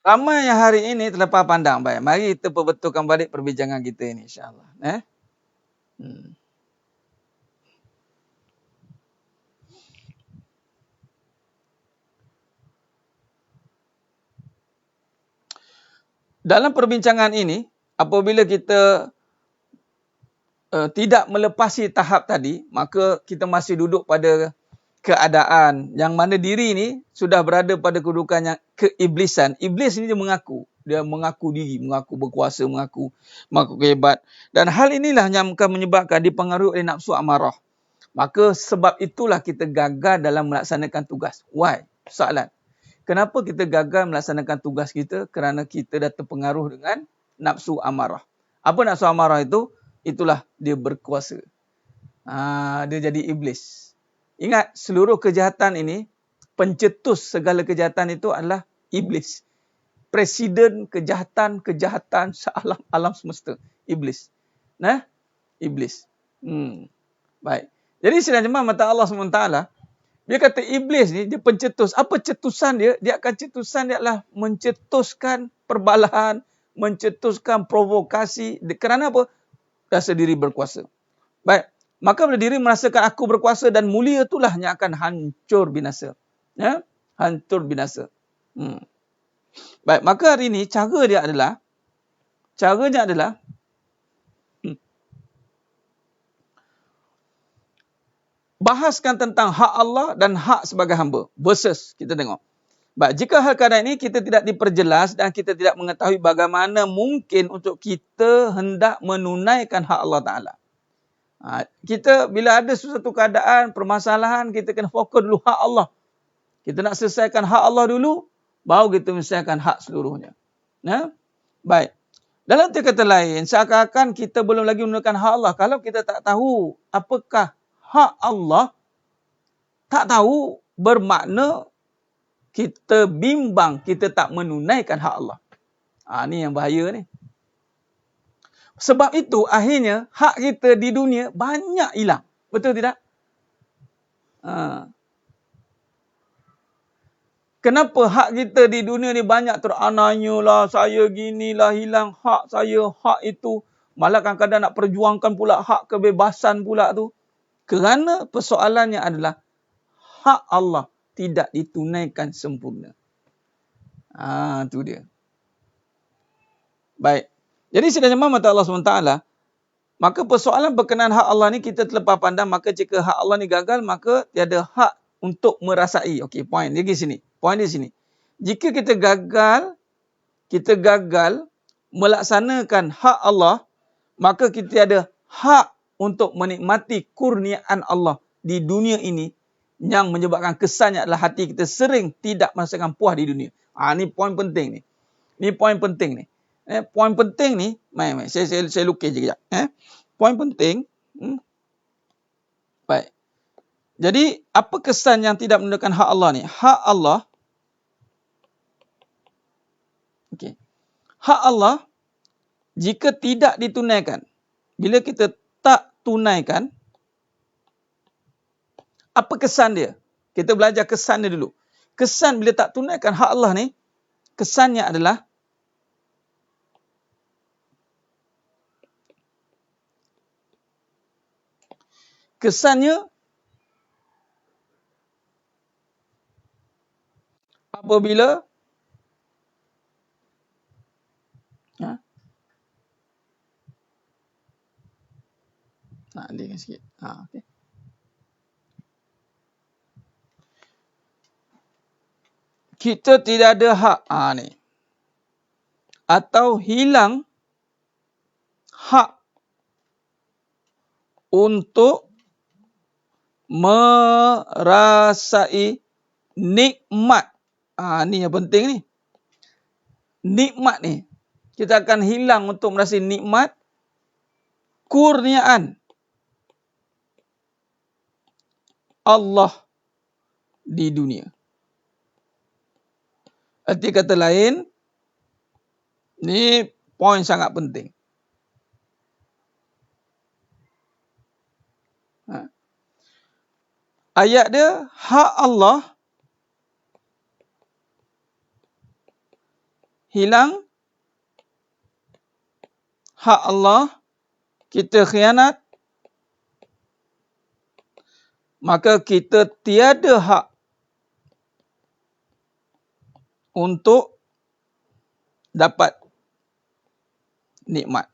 Ramai yang hari ini terlepas pandang. Baik, mari kita perbetulkan balik perbincangan kita ini insya-Allah. Dalam perbincangan ini, apabila kita tidak melepasi tahap tadi, maka kita masih duduk pada keadaan yang mana diri ini sudah berada pada kedudukan yang keiblisan. Iblis ini dia mengaku diri, mengaku berkuasa, mengaku hebat. Dan hal inilah yang akan menyebabkan dipengaruhi oleh nafsu amarah. Maka sebab itulah kita gagal dalam melaksanakan tugas. Why? Soalan. Kenapa kita gagal melaksanakan tugas kita? Kerana kita dah terpengaruh dengan nafsu amarah. Apa nafsu amarah itu? Itulah dia berkuasa. Dia jadi iblis. Ingat, seluruh kejahatan ini, pencetus segala kejahatan itu adalah iblis. Presiden kejahatan sealam semesta. Iblis. Iblis. Baik. Jadi sedang jemaah mata Allah SWT, dia kata iblis ni, dia pencetus. Apa cetusan dia? Dia akan cetusan dia adalah mencetuskan perbalahan, mencetuskan provokasi. Kerana apa? Rasa diri berkuasa. Baik. Maka bila diri merasakan aku berkuasa dan mulia, itulah yang akan hancur binasa. Hancur binasa. Baik. Maka hari ini caranya adalah bahaskan tentang hak Allah dan hak sebagai hamba. Versus kita tengok. Baik, jika hal keadaan ini kita tidak diperjelas dan kita tidak mengetahui bagaimana mungkin untuk kita hendak menunaikan hak Allah Ta'ala. Kita bila ada sesuatu keadaan, permasalahan, kita kena fokus dulu hak Allah. Kita nak selesaikan hak Allah dulu, baru kita selesaikan hak seluruhnya. Baik. Dalam kata lain, seakan-akan kita belum lagi menunaikan hak Allah. Kalau kita tak tahu apakah hak Allah, tak tahu bermakna kita bimbang, kita tak menunaikan hak Allah. Ni yang bahaya ni. Sebab itu akhirnya hak kita di dunia banyak hilang. Betul tidak? Kenapa hak kita di dunia ni banyak terananya lah, saya ginilah, hilang hak saya, hak itu. Malah kadang-kadang nak perjuangkan pula hak kebebasan pula tu. Kerana persoalannya adalah hak Allah tidak ditunaikan sempurna. Itu dia. Baik. Jadi sedang jemaah mata Allah SWT, maka persoalan berkenaan hak Allah ni kita terlepas pandang, maka jika hak Allah ni gagal, maka tiada hak untuk merasai. Okey, point lagi sini. Poin di sini. Jika kita gagal melaksanakan hak Allah, maka kita ada hak untuk menikmati kurniaan Allah di dunia ini yang menyebabkan kesannya adalah hati kita sering tidak merasakan puas di dunia. Ini poin penting ni. Ni poin penting ni. Poin penting ni, saya lukis je kejap. Poin penting. Baik. Jadi, apa kesan yang tidak menggunakan hak Allah ni? Hak Allah. Okey. Hak Allah, jika tidak ditunaikan, bila kita tak tunaikan, apa kesan dia? Kita belajar kesan dia dulu. Kesan bila tak tunaikan hak Allah ni, kesannya adalah apabila nak alihkan sikit. Okay. Kita tidak ada hak ni. Atau hilang hak untuk merasai nikmat. Ni yang penting ni. Nikmat ni. Kita akan hilang untuk merasai nikmat kurniaan Allah di dunia. Arti kata lain, ni poin sangat penting. Ayat dia, hak Allah hilang, hak Allah kita khianat, maka kita tiada hak untuk dapat nikmat.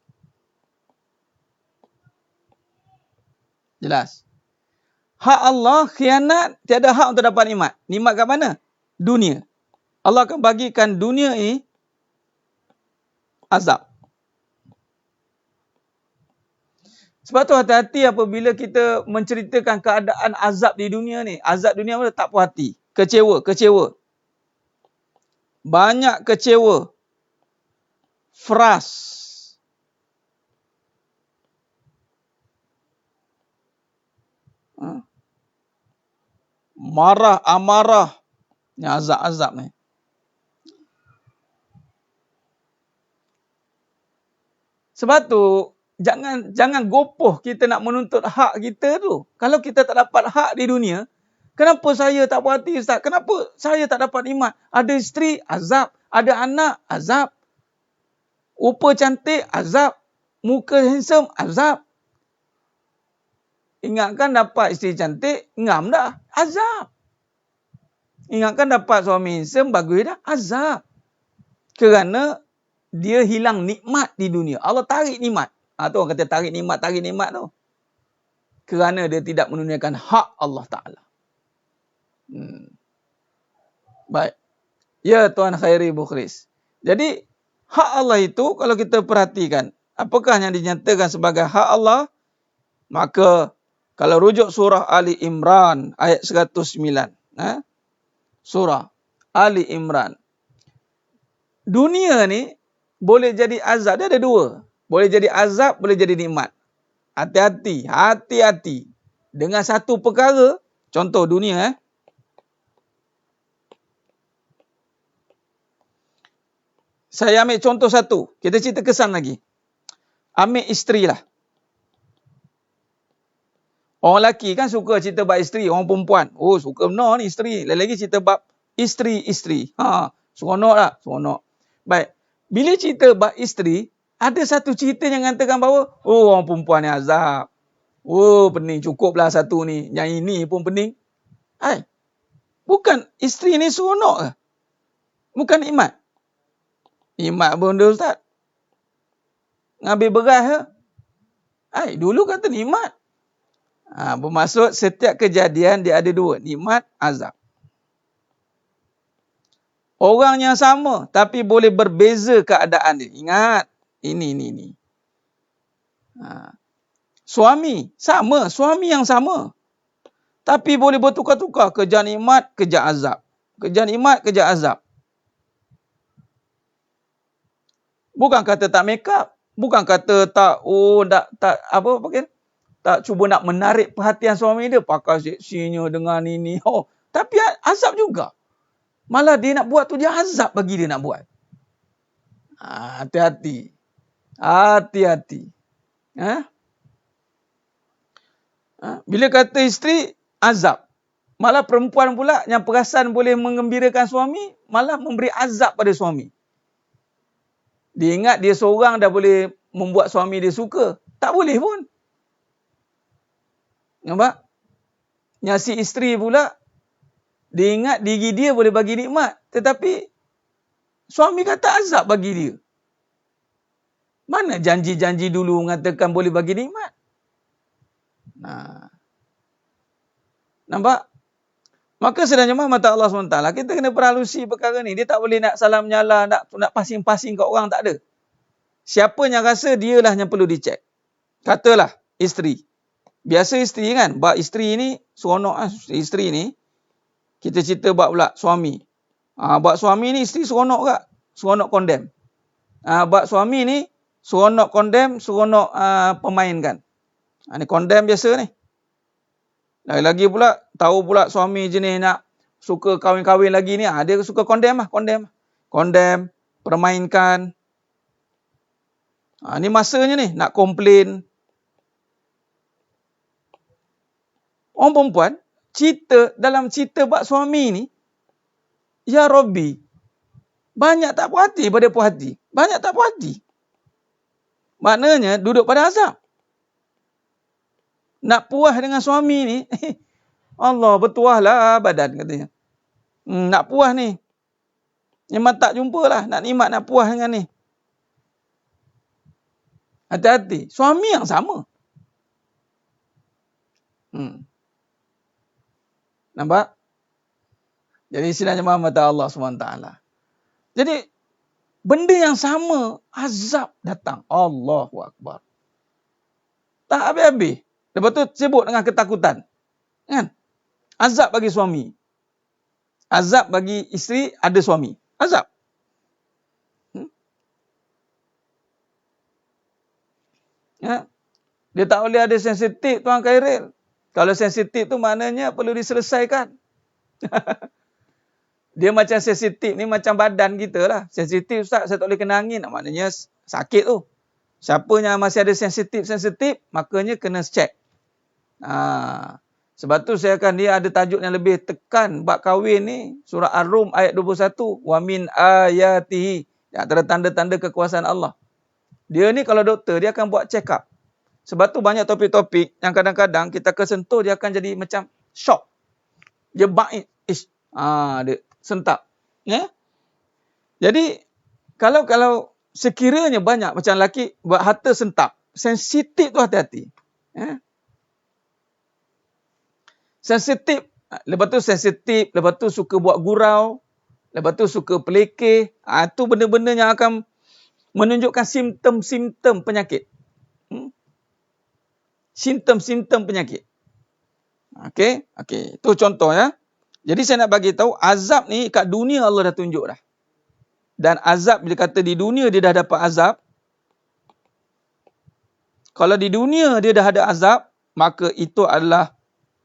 Jelas? Hak Allah khianat, tiada hak untuk dapat nikmat. Nikmat kat mana? Dunia. Allah akan bagikan dunia ini azab. Sebab tu hati-hati apabila kita menceritakan keadaan azab di dunia ni. Azab dunia mana tak puas hati. Kecewa. Banyak kecewa. Frust. Marah, amarah. Ni azab-azab ni. Sebab tu, jangan gopoh kita nak menuntut hak kita tu. Kalau kita tak dapat hak di dunia, kenapa saya tak puas hati, Ustaz? Kenapa saya tak dapat nikmat? Ada isteri, azab. Ada anak, azab. Rupa cantik, azab. Muka handsome, azab. Ingatkan dapat isteri cantik, ngam dah, azab. Ingatkan dapat suami handsome, bagus dah, azab. Kerana dia hilang nikmat di dunia. Allah tarik nikmat. Tu orang kata tarik nikmat tu. Kerana dia tidak menunaikan hak Allah Ta'ala. Baik. Ya Tuan Khairi Bukhris. Jadi, hak Allah itu kalau kita perhatikan, apakah yang dinyatakan sebagai hak Allah? Maka, kalau rujuk surah Ali Imran ayat 109. Surah Ali Imran. Dunia ni boleh jadi azab. Dia ada dua. Boleh jadi azab, boleh jadi nikmat. Hati-hati. Dengan satu perkara, contoh dunia. Saya ambil contoh satu. Kita cerita kesan lagi. Ambil isteri lah. Orang lelaki kan suka cerita bab isteri. Orang perempuan. Oh, suka benar ni isteri. Lagi-lagi cerita bab isteri. Seronok tak? Seronok. Baik. Bila cerita bab isteri, ada satu cerita yang mengatakan bahawa, oh, orang perempuan ni azab. Oh, pening. Cukuplah satu ni. Yang ini pun pening. Bukan isteri ni seronok ke? Bukan nikmat. Nikmat pun dia, Ustaz. Ngambil beras ke? Dulu kata nikmat. Bermaksud setiap kejadian dia ada dua. Nikmat, azab. Orang yang sama tapi boleh berbeza keadaan dia. Ingat, ini. Suami sama, suami yang sama. Tapi boleh bertukar-tukar, kerja nikmat, kerja azab. Kerja nikmat, kerja azab. Bukan kata tak make up, bukan kata tak tak cuba nak menarik perhatian suami dia, pakai seksinya dengan ini. Tapi azab juga. Malah dia nak buat tu, dia azab bagi dia nak buat. Hati-hati. Hati-hati. Bila kata isteri, azab. Malah perempuan pula yang perasan boleh mengembirakan suami, malah memberi azab pada suami. Dia ingat dia seorang dah boleh membuat suami dia suka. Tak boleh pun. Nampak? Yang si isteri pula, dia ingat diri dia boleh bagi nikmat. Tetapi, suami kata azab bagi dia. Mana janji-janji dulu mengatakan boleh bagi nikmat? Nampak? Maka sedangnya mata Allah SWT, kita kena peralusi perkara ni. Dia tak boleh nak salah menyala, nak pasing-pasing kat orang, tak ada. Siapa yang rasa, dialah yang perlu dicek. Katalah, isteri. Biasa isteri kan, bab isteri ni, seronok isteri ni, kita cerita bab pula suami. Bab suami ni, isteri seronok tak? Seronok condemn. Bab suami ni, seronok condemn, seronok pemainkan. Ni condemn biasa ni. Lagi pula, tahu pula suami jenis nak suka kahwin-kahwin lagi ni, dia suka condemn lah, condemn, permainkan. Ni masanya ni, nak komplain. Orang perempuan, dalam cerita bab suami ni, ya Rabbi, banyak tak puas hati pada puas hati. Banyak tak puas hati. Maknanya, duduk pada azab. Nak puas dengan suami ni, Allah bertuahlah badan katanya. Nak puas ni. Memang tak jumpalah. Nak nikmat, nak puas dengan ni. Hati-hati. Suami yang sama. Nampak? Jadi istilahnya mata Allah SWT. Jadi, benda yang sama, azab datang. Allahu Akbar. Tak habis-habis. Lepas tu sibuk dengan ketakutan. Kan? Azab bagi suami. Azab bagi isteri, ada suami. Azab. Dia tak boleh ada sensitif, Tuan Khairil. Kalau sensitif tu maknanya perlu diselesaikan. Dia macam sensitif ni macam badan kita lah. Sensitif, Ustaz, saya tak boleh kena angin. Maknanya sakit tu. Siapa yang masih ada sensitif, maknanya kena check. Sebab tu dia ada tajuk yang lebih tekan bab kahwin ni, surah Ar-Rum ayat 21, wa min ayatihi, antara tanda-tanda kekuasaan Allah. Dia ni kalau doktor, dia akan buat check up. Sebab tu banyak topik-topik yang kadang-kadang kita kesentuh, dia akan jadi macam shock. Dia baik, dia sentak. Jadi kalau sekiranya banyak macam lelaki buat harta sentak, sensitif tu hati-hati. Sensitif, lepas tu suka buat gurau, lepas tu suka pelekeh. Itu benda-benda yang akan menunjukkan simptom-simptom penyakit. Simptom-simptom penyakit. Okey, itu contoh ya. Jadi saya nak bagi tahu azab ni kat dunia Allah dah tunjuk dah. Dan azab bila kata di dunia dia dah dapat azab. Kalau di dunia dia dah ada azab, maka itu adalah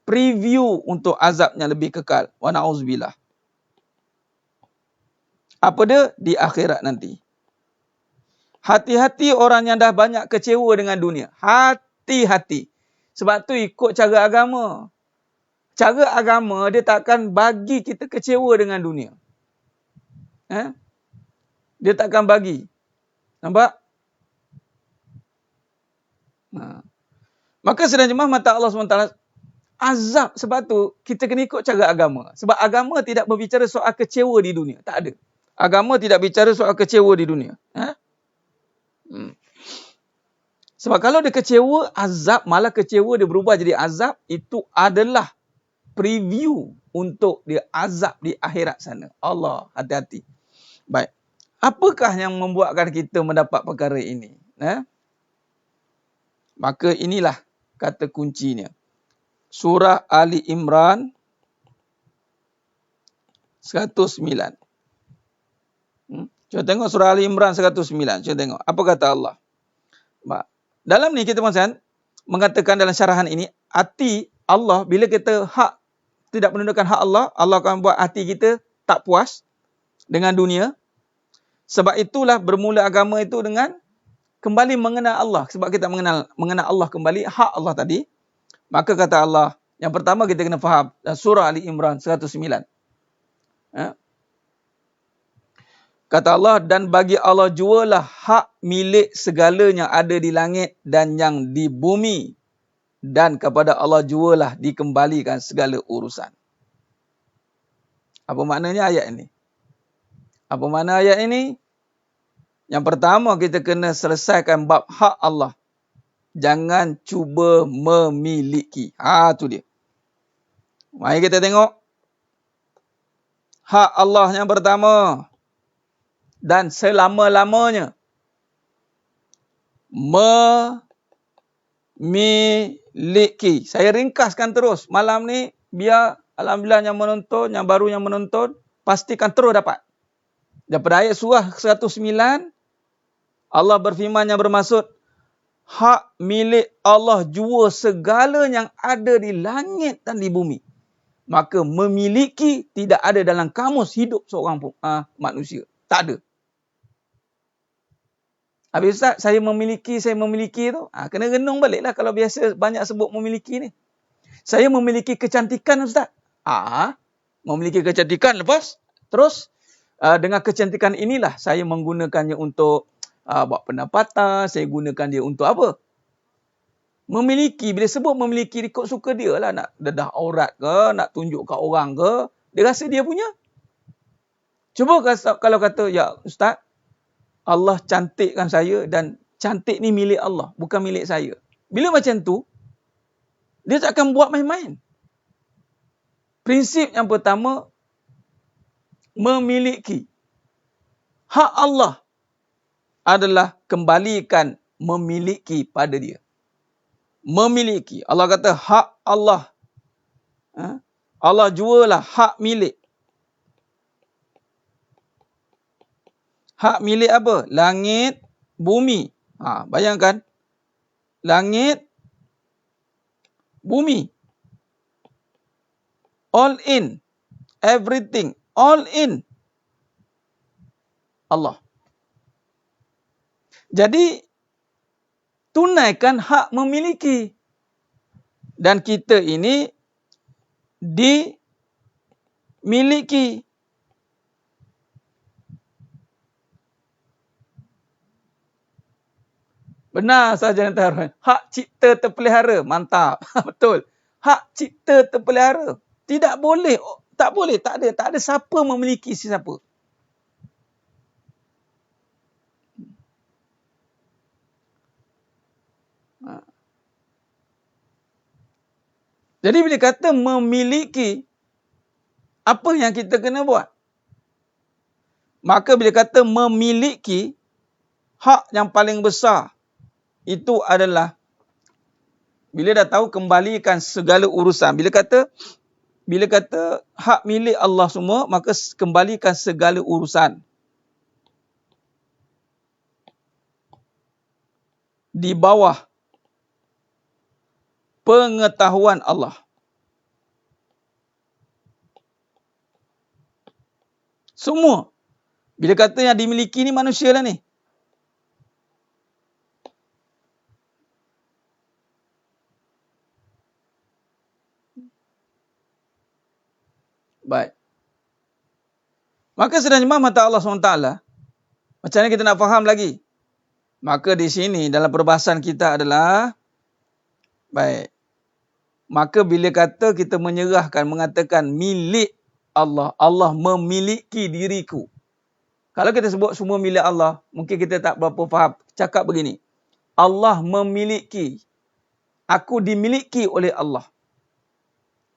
preview untuk azab yang lebih kekal. Wa na'udzubillah. Apa dia? Di akhirat nanti. Hati-hati orang yang dah banyak kecewa dengan dunia. Hati-hati. Sebab tu ikut cara agama. Cara agama dia takkan bagi kita kecewa dengan dunia. Dia takkan bagi. Nampak? Maka sedang jemaah mata Allah SWT, azab sebab tu kita kena ikut cara agama. Sebab agama tidak berbicara soal kecewa di dunia. Tak ada. Agama tidak bicara soal kecewa di dunia. Sebab kalau dia kecewa, azab, malah kecewa dia berubah jadi azab, itu adalah preview untuk dia azab di akhirat sana. Allah, hati-hati. Baik. Apakah yang membuatkan kita mendapat perkara ini? Maka inilah kata kuncinya. Surah Ali Imran 109. Cuba tengok surah Ali Imran 109. Cuba tengok. Apa kata Allah? Dalam ni kita mengatakan dalam syarahan ini, hati Allah, bila kita tidak menundukkan hak Allah, Allah akan buat hati kita tak puas dengan dunia. Sebab itulah bermula agama itu dengan kembali mengenal Allah. Sebab kita mengenal Allah kembali, hak Allah tadi. Maka kata Allah, yang pertama kita kena faham, surah Ali Imran 109. Kata Allah, dan bagi Allah jualah hak milik segala yang ada di langit dan yang di bumi. Dan kepada Allah jualah dikembalikan segala urusan. Apa maknanya ayat ini? Apa makna ayat ini? Yang pertama, kita kena selesaikan bab hak Allah. Jangan cuba memiliki. Tu dia. Mari kita tengok. Hak Allah yang pertama. Dan selama-lamanya. Memiliki. Saya ringkaskan terus. Malam ni, biar alhamdulillah yang menonton, yang baru yang menonton, pastikan terus dapat. Daripada ayat surah 109, Allah berfirman yang bermaksud, hak milik Allah jua segala yang ada di langit dan di bumi. Maka memiliki tidak ada dalam kamus hidup seorang manusia. Tak ada. Habis Ustaz, saya memiliki tu. Kena renung baliklah kalau biasa banyak sebut memiliki ni. Saya memiliki kecantikan Ustaz. Memiliki kecantikan lepas. Terus, dengan kecantikan inilah saya menggunakannya untuk buat pendapatan. Saya gunakan dia untuk apa? Memiliki. Bila sebut memiliki, ikut suka dia lah. Nak dedah aurat ke, nak tunjuk kat orang ke. Dia rasa dia punya. Cuba kalau kata, ya Ustaz, Allah cantikkan saya dan cantik ni milik Allah, bukan milik saya. Bila macam tu, dia tak akan buat main-main. Prinsip yang pertama, memiliki. Hak Allah adalah kembalikan memiliki pada dia. Memiliki. Allah kata hak Allah. Allah jualah hak milik. Hak milik apa? Langit, bumi. Bayangkan. Langit, bumi. All in. Everything. All in. Allah. Jadi, tunaikan hak memiliki. Dan kita ini dimiliki. Benar saja yang taruh. Hak cipta terpelihara. Mantap. Betul. Hak cipta terpelihara. Tidak boleh. Tak boleh. Tak ada siapa memiliki sesiapa. Jadi bila kata memiliki, apa yang kita kena buat? Maka bila kata memiliki, hak yang paling besar, itu adalah bila dah tahu kembalikan segala urusan. Bila kata hak milik Allah semua, maka kembalikan segala urusan. Di bawah pengetahuan Allah. Semua. Bila kata yang dimiliki ni manusia lah ni. Baik. Maka sedang jemaah mata Allah SWT, macam mana kita nak faham lagi? Maka di sini dalam perbahasan kita adalah, baik. Maka bila kata kita menyerahkan, mengatakan milik Allah, Allah memiliki diriku. Kalau kita sebut semua milik Allah, mungkin kita tak berapa faham. Cakap begini, Allah memiliki, aku dimiliki oleh Allah.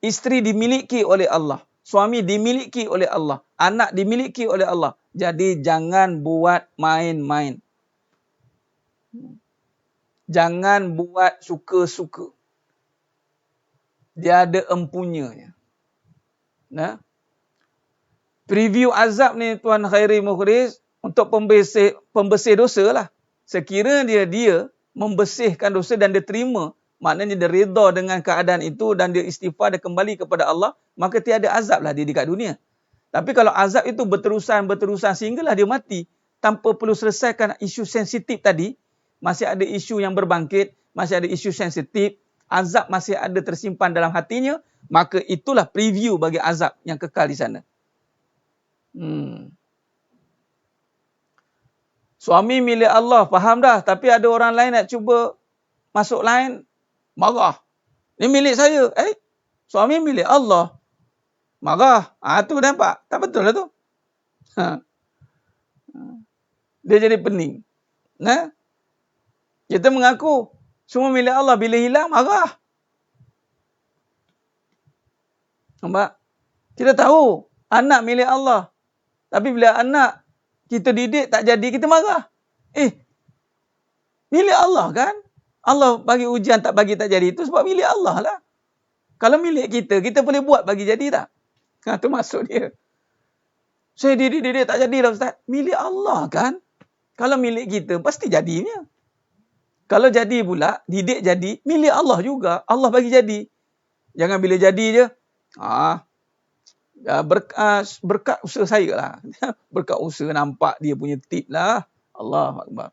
isteri dimiliki oleh Allah, suami dimiliki oleh Allah, anak dimiliki oleh Allah. Jadi jangan buat main-main. Jangan buat suka-suka. Dia ada empunya. Nah, preview azab ni Tuan Khairi Mukhris untuk pembersih dosa lah. Sekiranya dia membersihkan dosa dan dia terima, maknanya dia redha dengan keadaan itu dan dia istighfar, dia kembali kepada Allah, maka tiada azab lah dia dekat dunia. Tapi kalau azab itu berterusan sehinggalah dia mati tanpa perlu selesaikan isu sensitif tadi, masih ada isu yang berbangkit, masih ada isu sensitif, azab masih ada tersimpan dalam hatinya, maka itulah preview bagi azab yang kekal di sana. Suami milik Allah, faham dah. Tapi ada orang lain nak cuba masuk lain, marah. Ini milik saya. Suami milik Allah. Marah. Tu nampak. Tak betul lah tu. Dia jadi pening. Nah, kita mengaku semua milik Allah. Bila hilang, marah. Nampak? Kita tahu anak milik Allah. Tapi bila anak kita didik tak jadi, kita marah. Milik Allah kan? Allah bagi ujian tak bagi tak jadi. Itu sebab milik Allah lah. Kalau milik kita, kita boleh buat bagi jadi tak? Itu maksud dia. Saya didik tak jadilah Ustaz. Milik Allah kan? Kalau milik kita, pasti jadinya. Kalau jadi pula, didik jadi, milik Allah juga. Allah bagi jadi. Jangan bila jadi je, berkat usaha saya lah. Berkat usaha nampak dia punya tip lah. Allahu Akbar.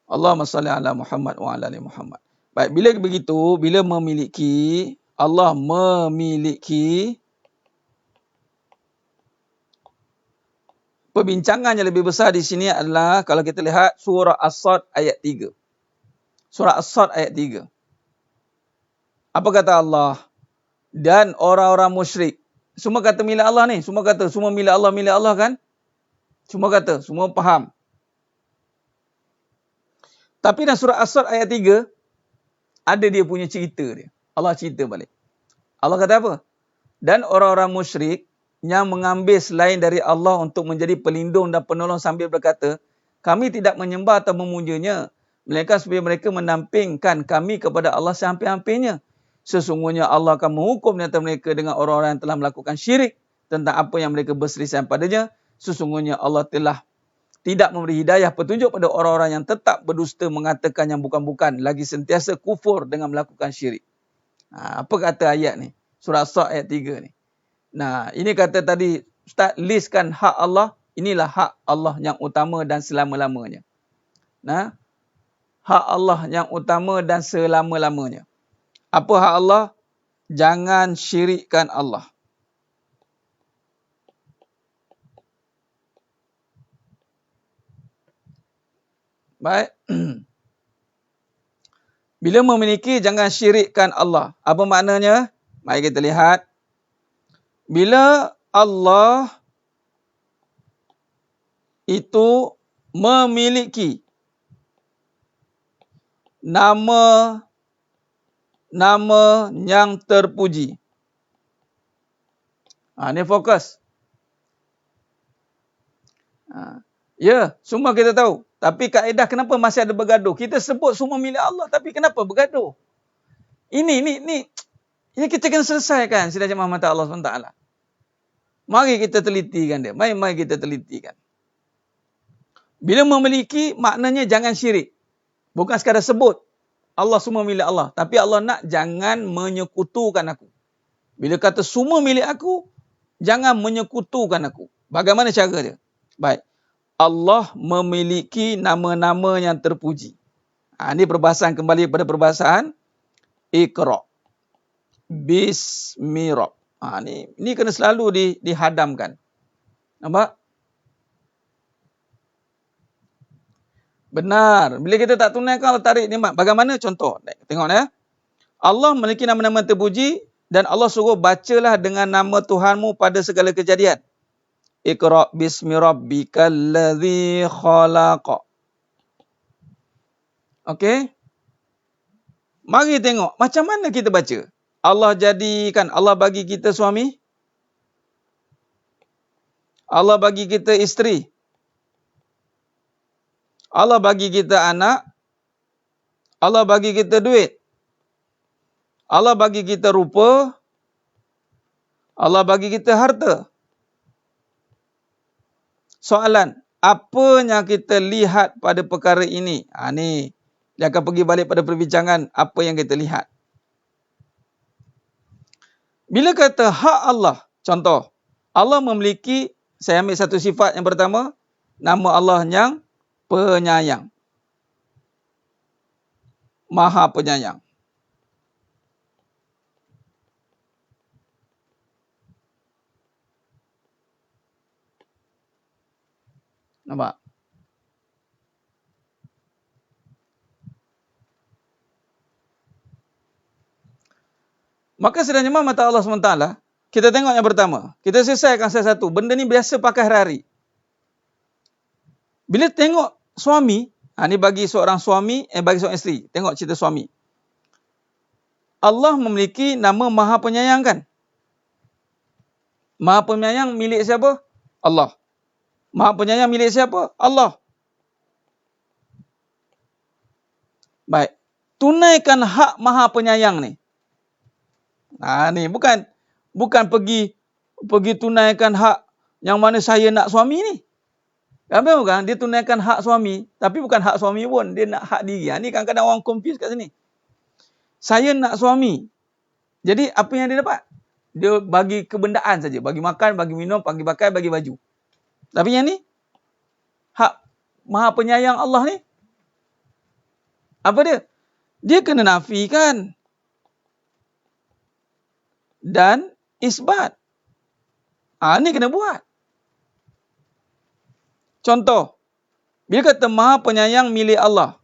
Allahumma salli ala Muhammad wa ala ali Muhammad. Baik, bila begitu, bila memiliki, Allah memiliki, perbincangan yang lebih besar di sini adalah kalau kita lihat surah As-Sad ayat 3. Surah As-Sad ayat 3. Apa kata Allah? Dan orang-orang musyrik. Semua kata milik Allah ni. Semua kata semua milik Allah kan? Semua kata, semua faham. Tapi dalam surah As-Sad ayat 3, ada dia punya cerita dia. Allah cerita balik. Allah kata apa? Dan orang-orang musyrik yang mengambil selain dari Allah untuk menjadi pelindung dan penolong sambil berkata, kami tidak menyembah atau memujanya, melainkan supaya mereka menampingkan kami kepada Allah sehampir-hampirnya. Sesungguhnya Allah akan menghukum di antara mereka dengan orang-orang yang telah melakukan syirik tentang apa yang mereka berselisihan padanya. Sesungguhnya Allah telah tidak memberi hidayah petunjuk pada orang-orang yang tetap berdusta mengatakan yang bukan-bukan, lagi sentiasa kufur dengan melakukan syirik. Apa kata ayat ni? Surah As-Sad ayat 3 ni. Nah, ini kata tadi, Ustaz listkan hak Allah. Inilah hak Allah yang utama dan selama-lamanya. Nah, hak Allah yang utama dan selama-lamanya. Apa hak Allah? Jangan syirikkan Allah. Baik. Bila memiliki, jangan syirikkan Allah. Apa maknanya? Mari kita lihat. Bila Allah itu memiliki nama yang terpuji. Ini fokus. Ya, semua kita tahu. Tapi kaedah kenapa masih ada bergaduh? Kita sebut semua milik Allah, tapi kenapa bergaduh? Ini kita kena selesaikan sedaya mata Allah SWT. Mari kita telitikan dia. Mari kita telitikan. Bila memiliki, maknanya jangan syirik. Bukan sekadar sebut Allah semua milik Allah. Tapi Allah nak jangan menyekutukan aku. Bila kata semua milik aku, jangan menyekutukan aku. Bagaimana cara dia? Baik. Allah memiliki nama-nama yang terpuji. Ini perbahasan kembali pada perbahasan Iqra. Bismi Rabb. Ini kena selalu dihadamkan. Nampak? Benar. Bila kita tak tunaikan, Allah tarik nikmat. Bagaimana contoh? Tengok ya. Allah memiliki nama-nama terpuji dan Allah suruh bacalah dengan nama Tuhanmu pada segala kejadian. Iqra bismi rabbikal ladzi khalaq. Okey? Mari tengok macam mana kita baca. Allah bagi kita suami. Allah bagi kita isteri. Allah bagi kita anak. Allah bagi kita duit. Allah bagi kita rupa. Allah bagi kita harta. Soalan, apa yang kita lihat pada perkara ini? Ni, dia akan pergi balik pada perbincangan apa yang kita lihat. Bila kata hak Allah, contoh, Allah memiliki, saya ambil satu sifat yang pertama, nama Allah yang penyayang. Maha penyayang. Nampak? Maka sedang jemaah mata Allah SWT, kita tengok yang pertama. Kita selesaikan satu. Benda ni biasa pakai hari-hari. Bila tengok suami, ni bagi seorang suami, bagi seorang isteri. Tengok cerita suami. Allah memiliki nama Maha Penyayang kan? Maha Penyayang milik siapa? Allah. Maha Penyayang milik siapa? Allah. Baik. Tunaikan hak Maha Penyayang ni. Ni bukan pergi tunaikan hak yang mana saya nak suami ni. Bukan? Dia tunaikan hak suami, tapi bukan hak suami pun, dia nak hak diri. Ni kadang-kadang orang confuse kat sini. Saya nak suami. Jadi apa yang dia dapat? Dia bagi kebendaan saja, bagi makan, bagi minum, bagi pakai, bagi baju. Tapi yang ni hak Maha Penyayang Allah ni apa dia? Dia kena nafikan dan isbat. Ni kena buat. Contoh, bila kata Maha Penyayang milik Allah.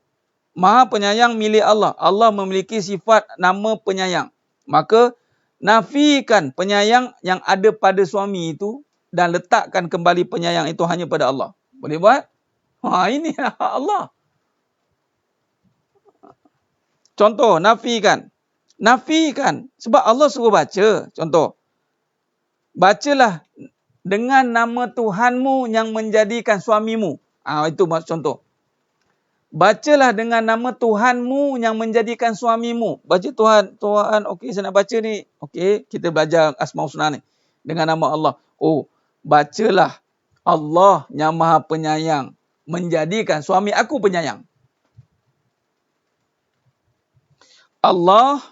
Maha Penyayang milik Allah. Allah memiliki sifat nama penyayang. Maka nafikan penyayang yang ada pada suami itu dan letakkan kembali penyayang itu hanya pada Allah. Boleh buat? Ini hak Allah. Contoh, nafikan. Nafikan. Sebab Allah suruh baca. Contoh. Bacalah dengan nama Tuhanmu yang menjadikan suamimu. Itu contoh. Bacalah dengan nama Tuhanmu yang menjadikan suamimu. Baca Tuhan. Okey, saya nak baca ni. Okey, kita belajar Asmaul Husna ni. Dengan nama Allah. Bacalah Allah yang Maha Penyayang menjadikan suami aku penyayang. Allah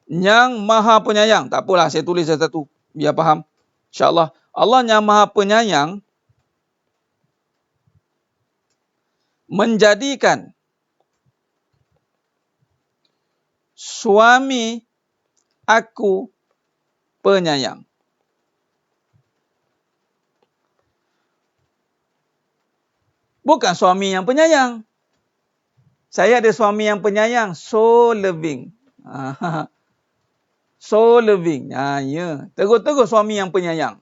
yang Maha Penyayang. Tak apalah, saya tulis satu biar faham. InsyaAllah. Allah yang Maha Penyayang menjadikan suami aku penyayang. Bukan suami yang penyayang. Saya ada suami yang penyayang. So loving. So loving. Ya. Terus-terus suami yang penyayang.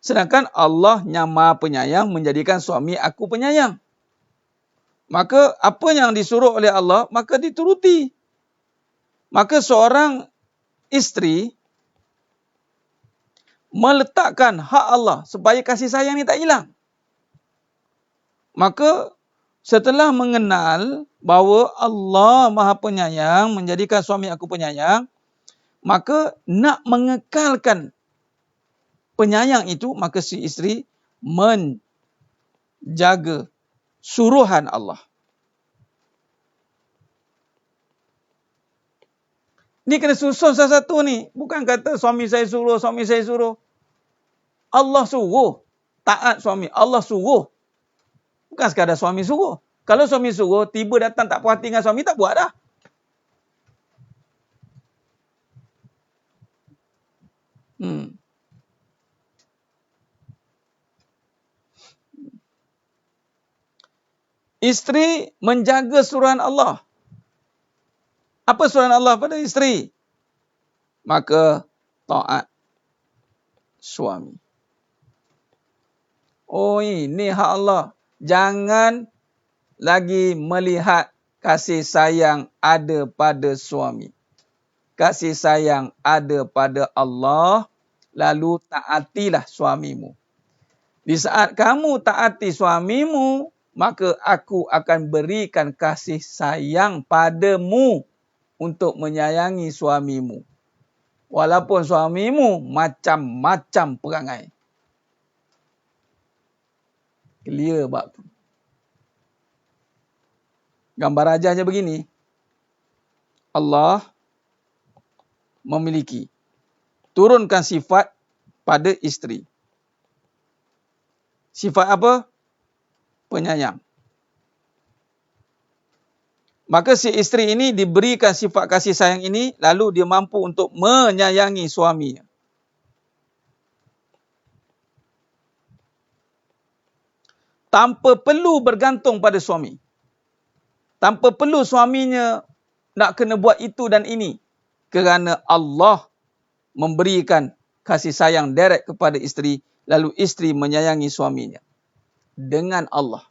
Sedangkan Allah yang Maha Penyayang menjadikan suami aku penyayang. Maka apa yang disuruh oleh Allah, maka dituruti. Maka seorang isteri meletakkan hak Allah supaya kasih sayang ni tak hilang. Maka setelah mengenal bahawa Allah Maha Penyayang menjadikan suami aku penyayang, maka nak mengekalkan penyayang itu, maka si isteri menjaga suruhan Allah. Ni kena susun satu-satu ni. Bukan kata suami saya suruh. Allah suruh. Taat suami. Allah suruh. Bukan sekadar suami suruh. Kalau suami suruh, tiba datang tak puas hati dengan suami, tak buat dah. Isteri menjaga suruhan Allah. Apa suruhan Allah pada isteri? Maka taat suami. Ini hak Allah. Jangan lagi melihat kasih sayang ada pada suami. Kasih sayang ada pada Allah, lalu taatilah suamimu. Di saat kamu taati suamimu, maka aku akan berikan kasih sayang padamu untuk menyayangi suamimu. Walaupun suamimu macam-macam perangai. Clear bab tu. Gambar rajahnya begini. Allah memiliki. Turunkan sifat pada isteri. Sifat apa? Penyayang. Maka si isteri ini diberikan sifat kasih sayang ini, lalu dia mampu untuk menyayangi suaminya. Tanpa perlu bergantung pada suami. Tanpa perlu suaminya nak kena buat itu dan ini. Kerana Allah memberikan kasih sayang direct kepada isteri, lalu isteri menyayangi suaminya. Dengan Allah.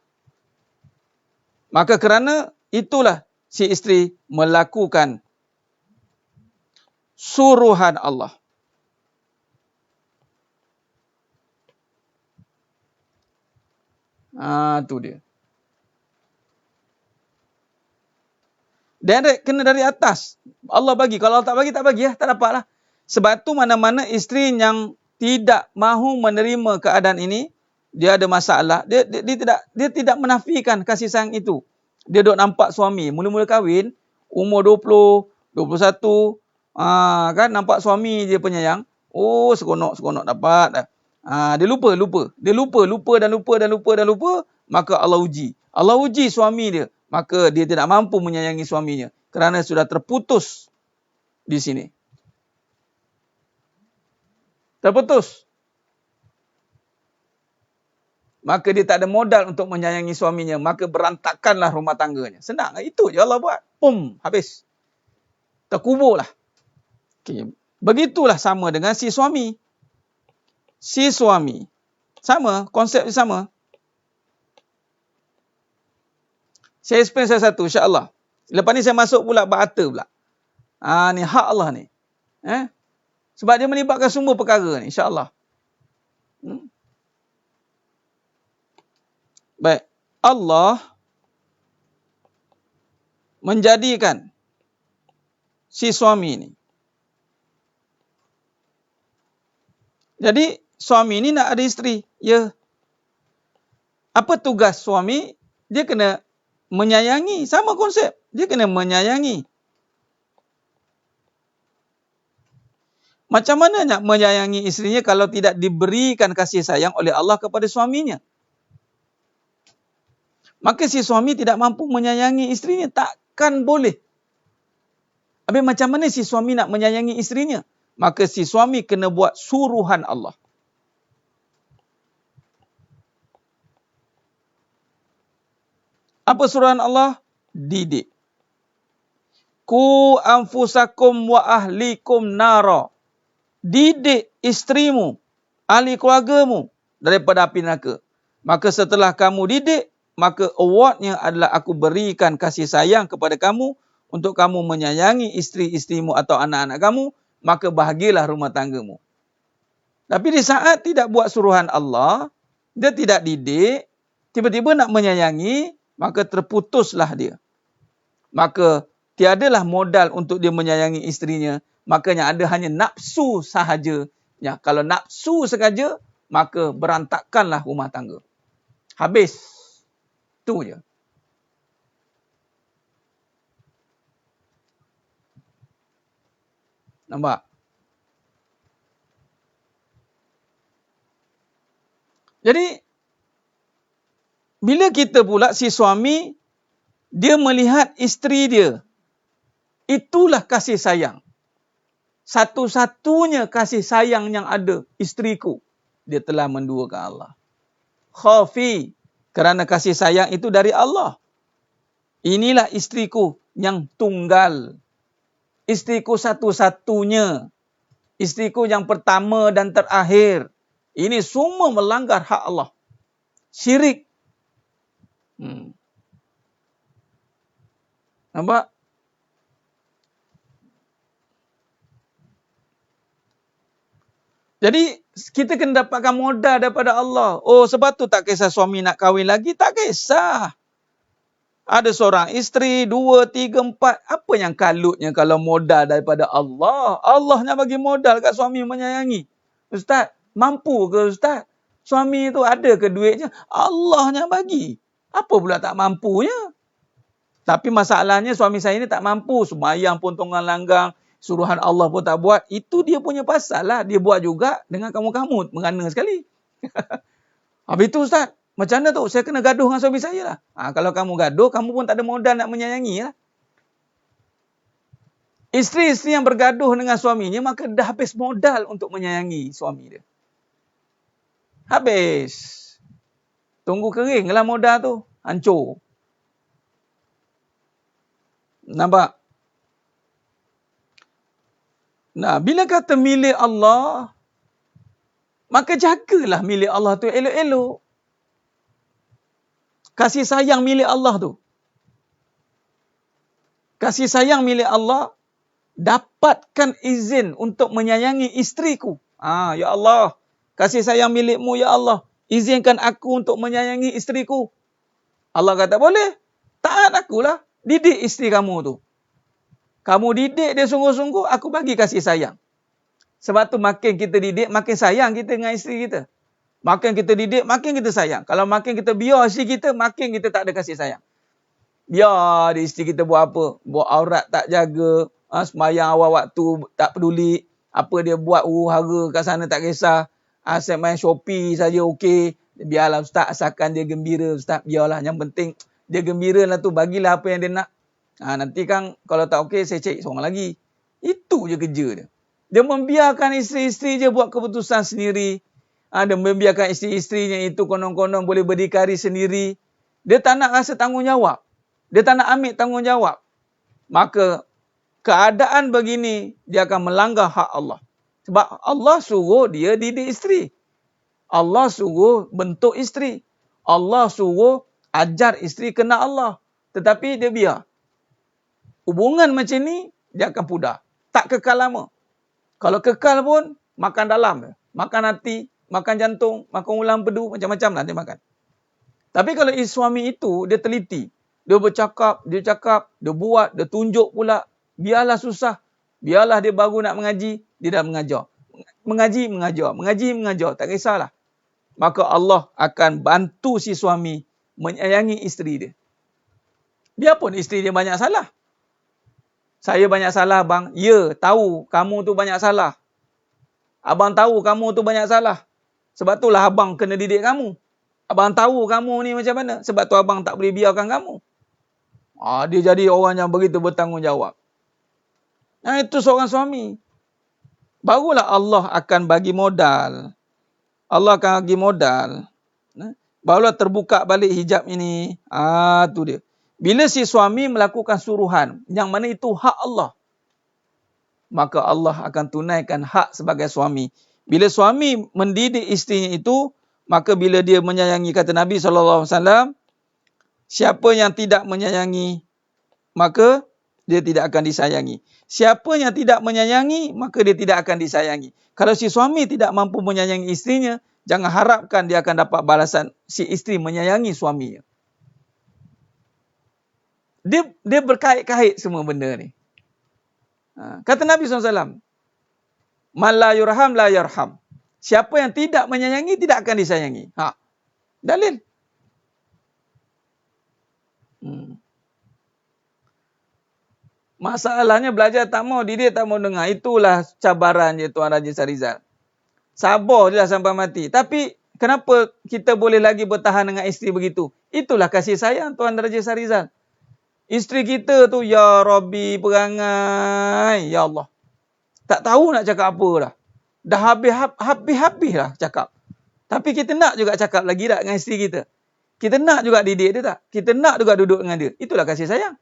Maka kerana itulah si isteri melakukan suruhan Allah. Tu dia. Direct kena dari atas. Allah bagi. Kalau Allah tak bagi, tak bagi. Tak dapatlah. Sebab tu mana-mana isteri yang tidak mahu menerima keadaan ini, dia ada masalah. Dia tidak menafikan kasih sayang itu. Dia duk nampak suami. Mula-mula kahwin, umur 20, 21, kan nampak suami dia penyayang. Oh, seronok dapat. Dia lupa. Dia lupa. Maka Allah uji. Allah uji suami dia. Maka dia tidak mampu menyayangi suaminya. Kerana sudah terputus di sini. Terputus. Maka dia tak ada modal untuk menyayangi suaminya. Maka berantakkanlah rumah tangganya. Senang. Itu je Allah buat. Pum. Habis. Terkuburlah. Okay. Begitulah sama dengan si suami. Si suami. Sama. Konsep sama. Saya explain satu-satu, insya-Allah. Lepas ni saya masuk pula bahata pula. Ni hak Allah ni. Sebab dia melibatkan semua perkara ni, insya-Allah. Baik. Allah menjadikan si suami ni. Jadi, suami ni nak ada isteri. Ya. Apa tugas suami? Dia kena menyayangi. Sama konsep. Dia kena menyayangi. Macam mana nak menyayangi isterinya kalau tidak diberikan kasih sayang oleh Allah kepada suaminya? Maka si suami tidak mampu menyayangi isterinya. Takkan boleh. Habis macam mana si suami nak menyayangi isterinya? Maka si suami kena buat suruhan Allah. Apa suruhan Allah? Didik. Ku anfusakum wa ahlikum nara. Didik isterimu, ahli keluargamu daripada api neraka. Maka setelah kamu didik, maka awardnya adalah aku berikan kasih sayang kepada kamu untuk kamu menyayangi isteri-isterimu atau anak-anak kamu, maka bahagialah rumah tanggamu. Tapi di saat tidak buat suruhan Allah, dia tidak didik, tiba-tiba nak menyayangi, maka terputuslah dia. Maka tiadalah modal untuk dia menyayangi isterinya. Makanya ada hanya nafsu sahaja. Ya, kalau nafsu sahaja, maka berantakkanlah rumah tangga. Habis. Itu je. Nampak? Jadi, bila kita pula si suami, dia melihat isteri dia. Itulah kasih sayang. Satu-satunya kasih sayang yang ada, isteriku. Dia telah menduakan Allah. Khafi. Kerana kasih sayang itu dari Allah. Inilah isteriku yang tunggal. Isteriku satu-satunya. Isteriku yang pertama dan terakhir. Ini semua melanggar hak Allah. Syirik. Nampak? Jadi kita kena dapatkan modal daripada Allah. Oh, sebab tu tak kisah suami nak kahwin lagi, tak kisah. Ada seorang isteri, 2, 3, 4. Apa yang kalutnya kalau modal daripada Allah? Allahnya bagi modal kat suami menyayangi. Ustaz, mampu ke Ustaz? Suami tu ada ke duitnya? Allahnya bagi. Apa pula tak mampunya? Tapi masalahnya suami saya ni tak mampu. Sembahyang pun tonggang langgang. Suruhan Allah pun tak buat. Itu dia punya pasal lah. Dia buat juga dengan kamu-kamu. Mengana sekali. Habis tu Ustaz, macam mana tu? Saya kena gaduh dengan suami saya lah. Kalau kamu gaduh, kamu pun tak ada modal nak menyayangi lah. Isteri-isteri yang bergaduh dengan suaminya, maka dah habis modal untuk menyayangi suami dia. Habis. Tunggu kering lah modal tu. Hancur. Nampak? Nah, bila kata milik Allah, maka jagalah milik Allah tu elok-elok. Kasih sayang milik Allah tu. Kasih sayang milik Allah, dapatkan izin untuk menyayangi isteriku. Ya Allah, kasih sayang milikmu ya Allah. Izinkan aku untuk menyayangi isteriku. Allah kata, boleh. Taat akulah. Didik isteri kamu tu. Kamu didik dia sungguh-sungguh, aku bagi kasih sayang. Sebab tu makin kita didik, makin sayang kita dengan isteri kita. Makin kita didik, makin kita sayang. Kalau makin kita biar isteri kita, makin kita tak ada kasih sayang. Biar isteri kita buat apa? Buat aurat tak jaga, sembahyang awal waktu tak peduli. Apa dia buat huru-hara kat sana tak kisah. Asyik main Shopee saja okey. Biarlah Ustaz, asalkan dia gembira Ustaz. Biarlah, yang penting dia gembira lah tu. Bagilah apa yang dia nak. Nanti kan kalau tak okey, saya cari seorang lagi. Itu je kerja dia. Dia membiarkan isteri-isteri je buat keputusan sendiri. Dia membiarkan isteri-isterinya itu konon-konon boleh berdikari sendiri. Dia tak nak rasa tanggungjawab. Dia tak nak ambil tanggungjawab. Maka keadaan begini, dia akan melanggar hak Allah. Sebab Allah suruh dia didik isteri. Allah suruh bentuk isteri. Allah suruh ajar isteri kenal Allah. Tetapi dia biar. Hubungan macam ni, dia akan pudar. Tak kekal lama. Kalau kekal pun, makan dalam. Makan hati, makan jantung, makan ulang pedu, macam-macam lah dia makan. Tapi kalau suami itu, dia teliti. Dia bercakap, dia buat, dia tunjuk pula. Biarlah susah. Biarlah dia baru nak mengaji, dia dah mengajar. Mengajar. Tak kisahlah. Maka Allah akan bantu si suami menyayangi isteri dia. Biarpun isteri dia banyak salah. Saya banyak salah bang. Ya, tahu kamu tu banyak salah. Abang tahu kamu tu banyak salah. Sebab itulah abang kena didik kamu. Abang tahu kamu ni macam mana. Sebab tu abang tak boleh biarkan kamu. Dia jadi orang yang begitu bertanggungjawab. Itu seorang suami. Barulah Allah akan bagi modal. Allah akan bagi modal. Barulah terbuka balik hijab ini. Tu dia. Bila si suami melakukan suruhan, yang mana itu hak Allah, maka Allah akan tunaikan hak sebagai suami. Bila suami mendidik isterinya itu, maka bila dia menyayangi, kata Nabi SAW, siapa yang tidak menyayangi, maka dia tidak akan disayangi. Siapa yang tidak menyayangi, maka dia tidak akan disayangi. Kalau si suami tidak mampu menyayangi isterinya, jangan harapkan dia akan dapat balasan si isteri menyayangi suaminya. Dia berkait-kait semua benda ni. Kata Nabi SAW, man la yurham la yarham. Siapa yang tidak menyayangi, tidak akan disayangi. Dalil. Masalahnya belajar tak mau, didik tak mau dengar. Itulah cabaran je Tuan Raja Syarizal. Sabar je lah sampai mati. Tapi kenapa kita boleh lagi bertahan dengan isteri begitu? Itulah kasih sayang Tuan Raja Syarizal. Isteri kita tu, ya Rabbi, perangai. Ya Allah. Tak tahu nak cakap apa dah. Dah habis-habis lah cakap. Tapi kita nak juga cakap lagi tak dengan isteri kita. Kita nak juga didik dia tak? Kita nak juga duduk dengan dia. Itulah kasih sayang.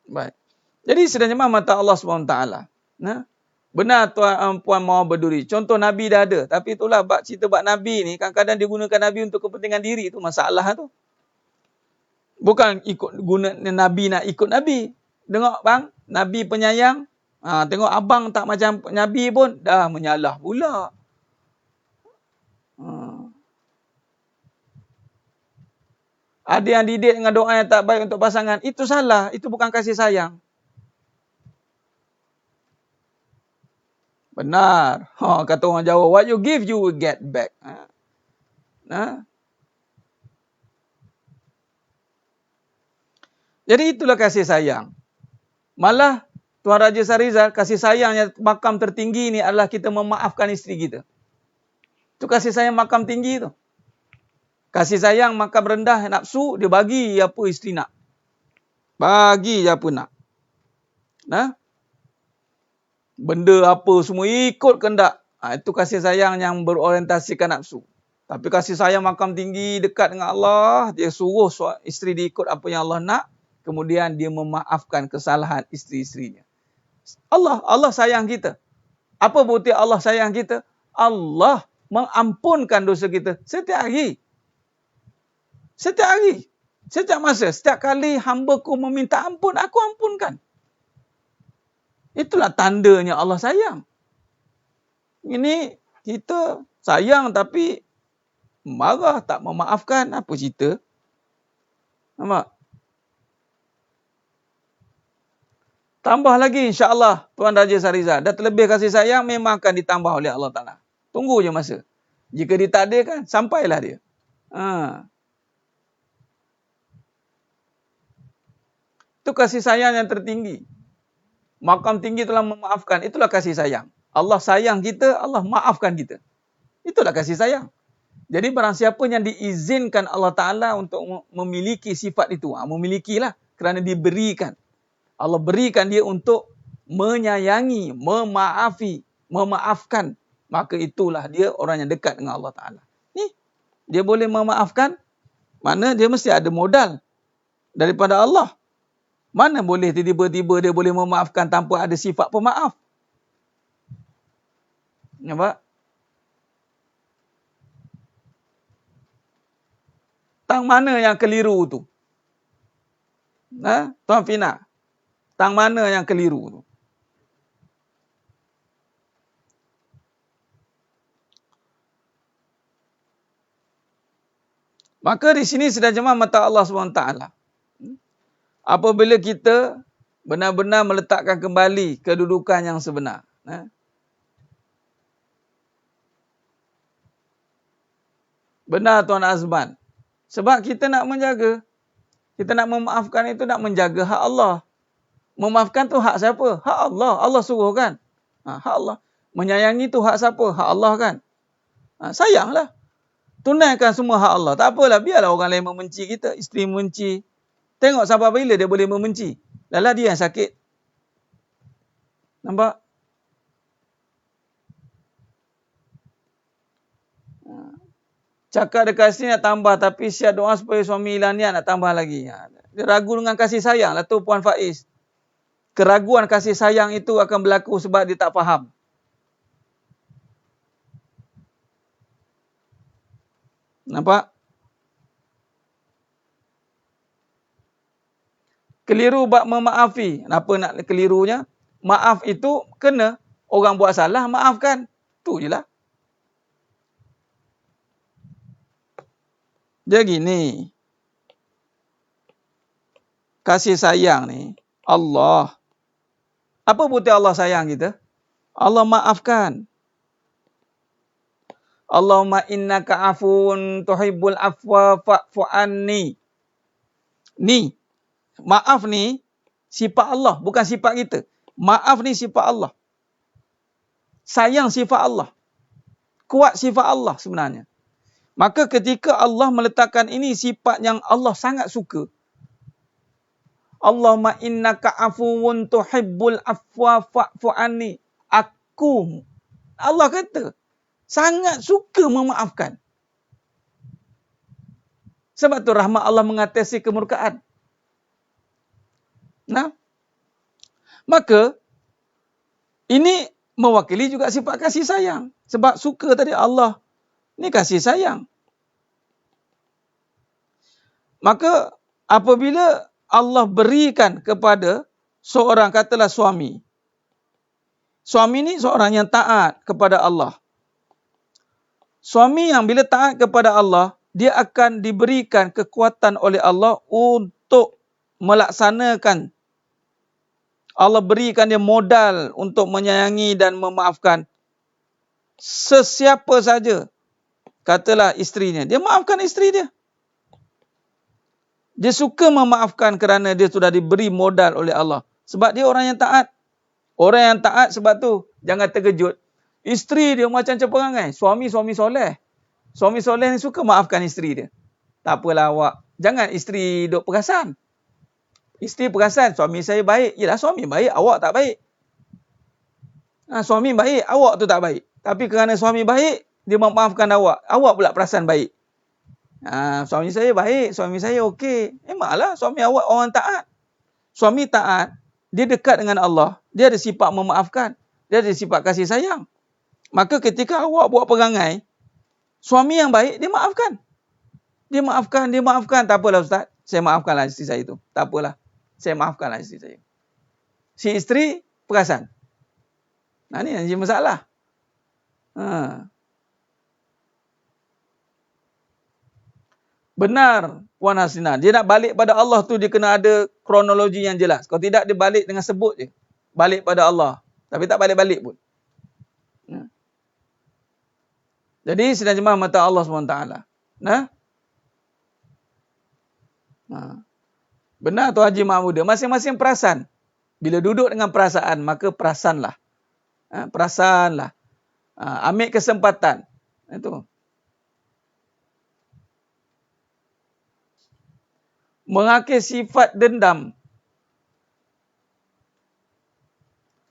Baik. Jadi sedangnya mata Allah SWT. Benar puan mau berduri. Contoh Nabi dah ada. Tapi itulah cerita bab Nabi ni. Kadang-kadang dia gunakan Nabi untuk kepentingan diri. Itu masalah tu. Bukan guna Nabi nak ikut Nabi. Tengok bang. Nabi penyayang. Tengok abang tak macam Nabi pun. Dah menyalah pula. Ada yang didik dengan doa yang tak baik untuk pasangan. Itu salah. Itu bukan kasih sayang. Benar. Kata orang Jawa, what you give, you will get back. Jadi itulah kasih sayang. Malah Tuan Raja Sahrizal, kasih sayang yang makam tertinggi ni adalah kita memaafkan isteri kita. Itu kasih sayang makam tinggi tu. Kasih sayang makam rendah nafsu, dia bagi apa isteri nak. Bagi apa nak. Benda apa semua ikut kehendak. Itu kasih sayang yang berorientasikan nafsu. Tapi kasih sayang makam tinggi dekat dengan Allah, dia suruh isteri dia ikut apa yang Allah nak, kemudian dia memaafkan kesalahan isteri-isterinya. Allah sayang kita. Apa bukti Allah sayang kita? Allah mengampunkan dosa kita setiap hari. Setiap hari. Setiap masa. Setiap kali hamba-Ku meminta ampun, Aku ampunkan. Itulah tandanya Allah sayang. Ini kita sayang tapi marah, tak memaafkan. Apa cerita? Nampak? Tambah lagi insya-Allah Tuan Raja Sahrizal. Dah terlebih kasih sayang memang akan ditambah oleh Allah Ta'ala. Tunggu je masa. Jika ditakdirkan, sampailah dia. Itu kasih sayang yang tertinggi. Makam tinggi telah memaafkan. Itulah kasih sayang. Allah sayang kita, Allah maafkan kita. Itulah kasih sayang. Jadi barang siapa yang diizinkan Allah Ta'ala untuk memiliki sifat itu. Memilikilah kerana diberikan. Allah berikan dia untuk menyayangi, memaafkan. Maka itulah dia orang yang dekat dengan Allah Ta'ala. Ni, dia boleh memaafkan. Mana dia mesti ada modal daripada Allah. Mana boleh tiba-tiba dia boleh memaafkan tanpa ada sifat pemaaf. Nampak? Tang mana yang keliru tu? Tuan Fina, tang mana yang keliru tu? Maka di sini sudah jemaah mata Allah SWT. Apabila kita benar-benar meletakkan kembali kedudukan yang sebenar. Benar Tuan Azman. Sebab kita nak menjaga. Kita nak memaafkan itu nak menjaga hak Allah. Memaafkan tu hak siapa? Hak Allah. Allah suruh kan? Hak Allah. Menyayangi tu hak siapa? Hak Allah kan? Sayanglah. Tunaikan semua hak Allah. Tak apalah. Biarlah orang lain membenci kita. Isteri membenci. Tengok sampai bila dia boleh membenci. Lala dia yang sakit. Nampak? Cakap dekat sini nak tambah. Tapi siap doa supaya suami hilang niat nak tambah lagi. Dia ragu dengan kasih sayang lah tu Puan Faiz. Keraguan kasih sayang itu akan berlaku sebab dia tak faham. Nampak? Keliru bab memaafi. Kenapa nak kelirunya? Maaf itu kena orang buat salah, maafkan. Tu je lah. Jadi gini. Kasih sayang ni, Allah. Apa bukti Allah sayang kita? Allah maafkan. Allahumma innaka afun tuhibbul afwa fa'fu anni. Ni. Maaf ni sifat Allah, bukan sifat kita. Maaf ni sifat Allah. Sayang sifat Allah. Kuat sifat Allah sebenarnya. Maka ketika Allah meletakkan ini sifat yang Allah sangat suka. Allahumma innaka afuwun tuhibbul afwa fa'fu anni. Aku, Allah kata, sangat suka memaafkan. Sebab tu rahmat Allah mengatasi kemurkaan. Maka ini mewakili juga sifat kasih sayang. Sebab suka tadi Allah ni kasih sayang. Maka apabila Allah berikan kepada seorang, katalah suami. Suami ni seorang yang taat kepada Allah. Suami yang bila taat kepada Allah, dia akan diberikan kekuatan oleh Allah untuk melaksanakan. Allah berikan dia modal untuk menyayangi dan memaafkan sesiapa saja. Katalah isterinya. Dia maafkan isteri dia. Dia suka memaafkan kerana dia sudah diberi modal oleh Allah. Sebab dia orang yang taat. Orang yang taat sebab tu jangan terkejut. Isteri dia macam perangai. Suami soleh. Suami soleh ni suka maafkan isteri dia. Tak apalah awak. Jangan isteri duk perasan. Isteri perasan suami saya baik. Yelah suami baik, awak tak baik. Suami baik, awak tu tak baik. Tapi kerana suami baik, dia memaafkan awak. Awak pula perasan baik. Suami saya baik, suami saya okey. Memanglah suami awak orang taat. Suami taat, dia dekat dengan Allah. Dia ada sifat memaafkan. Dia ada sifat kasih sayang. Maka ketika awak buat perangai, suami yang baik, dia maafkan. Dia maafkan. Tak apalah Ustaz, saya maafkanlah isteri saya tu. Tak apalah, saya maafkanlah isteri saya. Si isteri perasan. Ni yang jadi masalah. Benar Puan Hasina. Dia nak balik pada Allah tu, dia kena ada kronologi yang jelas. Kalau tidak, dia balik dengan sebut je. Balik pada Allah. Tapi tak balik-balik pun. Jadi sedang jemaah mata Allah SWT. Benar tu Haji Mahmuda. Masing-masing perasan. Bila duduk dengan perasaan, maka perasanlah. Perasanlah. Ambil kesempatan. Itu. Mengakil sifat dendam.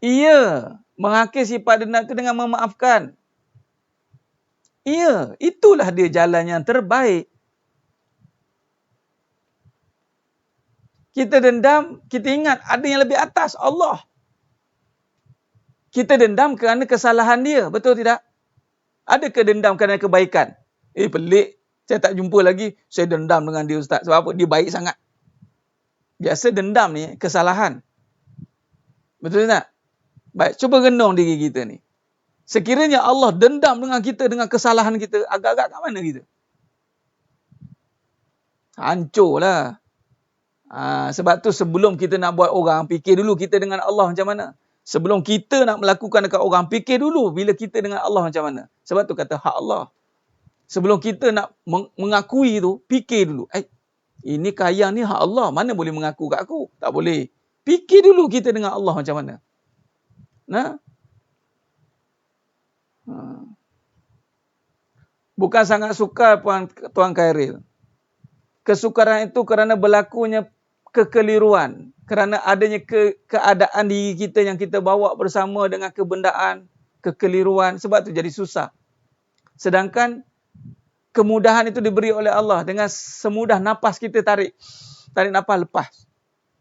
Ia mengakil sifat dendam itu dengan memaafkan. Ia, itulah dia jalan yang terbaik. Kita dendam, kita ingat ada yang lebih atas, Allah. Kita dendam kerana kesalahan dia, betul tidak? Adakah dendam kerana kebaikan? Pelik. Saya tak jumpa lagi, saya dendam dengan dia Ustaz. Sebab apa? Dia baik sangat. Biasa dendam ni kesalahan. Betul tak? Baik, cuba renung diri kita ni. Sekiranya Allah dendam dengan kita, dengan kesalahan kita, agak-agak kat mana kita? Hancurlah. Sebab tu sebelum kita nak buat orang, fikir dulu kita dengan Allah macam mana. Sebelum kita nak melakukan dekat orang, fikir dulu bila kita dengan Allah macam mana. Sebab tu kata hak Allah. Sebelum kita nak mengakui tu, fikir dulu. Ini kayang ni hak Allah. Mana boleh mengaku kat aku? Tak boleh. Fikir dulu kita dengan Allah macam mana. Bukan sangat sukar Tuan Khairil. Kesukaran itu kerana berlakunya kekeliruan. Kerana adanya keadaan diri kita yang kita bawa bersama dengan kebendaan, kekeliruan. Sebab tu jadi susah. Sedangkan kemudahan itu diberi oleh Allah dengan semudah napas kita tarik napas lepas.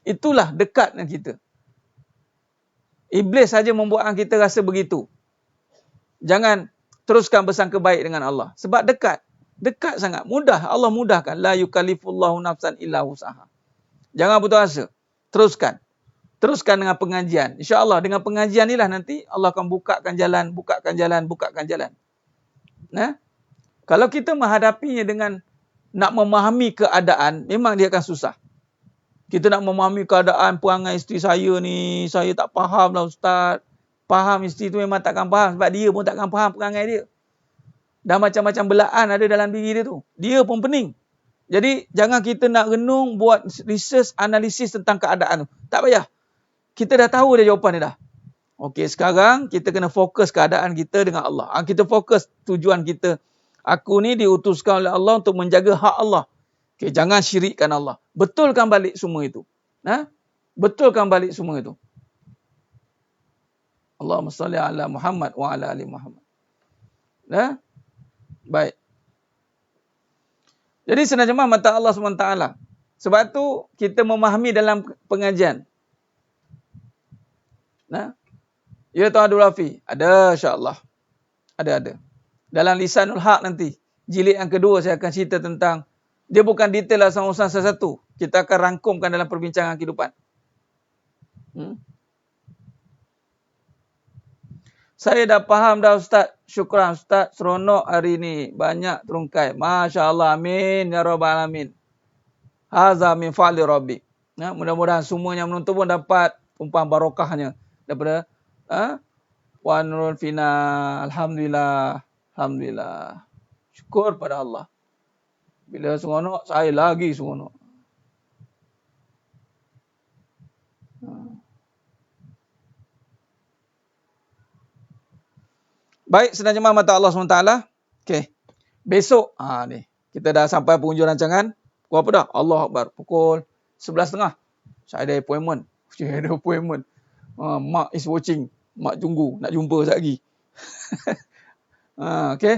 Itulah dekat dengan kita. Iblis saja membuatkan kita rasa begitu. Jangan teruskan bersangka baik dengan Allah. Sebab dekat. Dekat sangat. Mudah. Allah mudahkan. La yukallifullahu nafsan illa wus'aha. Jangan putus asa. Teruskan. Teruskan dengan pengajian. InsyaAllah dengan pengajian inilah nanti Allah akan bukakan jalan. Kalau kita menghadapinya dengan nak memahami keadaan, memang dia akan susah. Kita nak memahami keadaan perangai isteri saya ni, saya tak faham lah Ustaz. Faham isteri tu memang takkan faham sebab dia pun takkan faham perangai dia. Dan macam-macam belaan ada dalam diri dia tu. Dia pun pening. Jadi jangan kita nak renung, buat research, analisis tentang keadaan tu. Tak payah. Kita dah tahu dah jawapan dia dah. Okey, sekarang kita kena fokus keadaan kita dengan Allah. Kita fokus tujuan kita. Aku ni diutuskan oleh Allah untuk menjaga hak Allah. Okay, jangan syirikkan Allah. Betulkan balik semua itu. Betulkan balik semua itu. Allahumma salli ala Muhammad wa ala ali Muhammad. Baik. Jadi senang jemaah mata Allah SWT. Sebab tu kita memahami dalam pengajian. Ya Tuan Abdul Rafi, ada insya-Allah. Ada. Dalam Lisanul Haq nanti, jilid yang kedua saya akan cerita tentang, dia bukan detail lah urusan satu-satu. Kita akan rangkumkan dalam perbincangan kehidupan. Saya dah faham dah Ustaz. Syukran Ustaz. Seronok hari ni. Banyak terungkai. Masya Allah. Amin. Ya Rabbal Alamin. Haza min fa'li Rabbi. Mudah-mudahan semuanya menonton pun dapat umpam barokahnya. Daripada wa nurul fina. Alhamdulillah. Alhamdulillah. Syukur pada Allah. Bila seronok, saya lagi seronok. Baik, sedang jemaah mata Allah SWT. Okey. Besok, ni. Kita dah sampai penghujung rancangan. Pukul apa dah? Allah Akbar. Pukul 11.30. Saya ada appointment. Mak is watching. Mak tunggu. Nak jumpa sekejap lagi. Okey.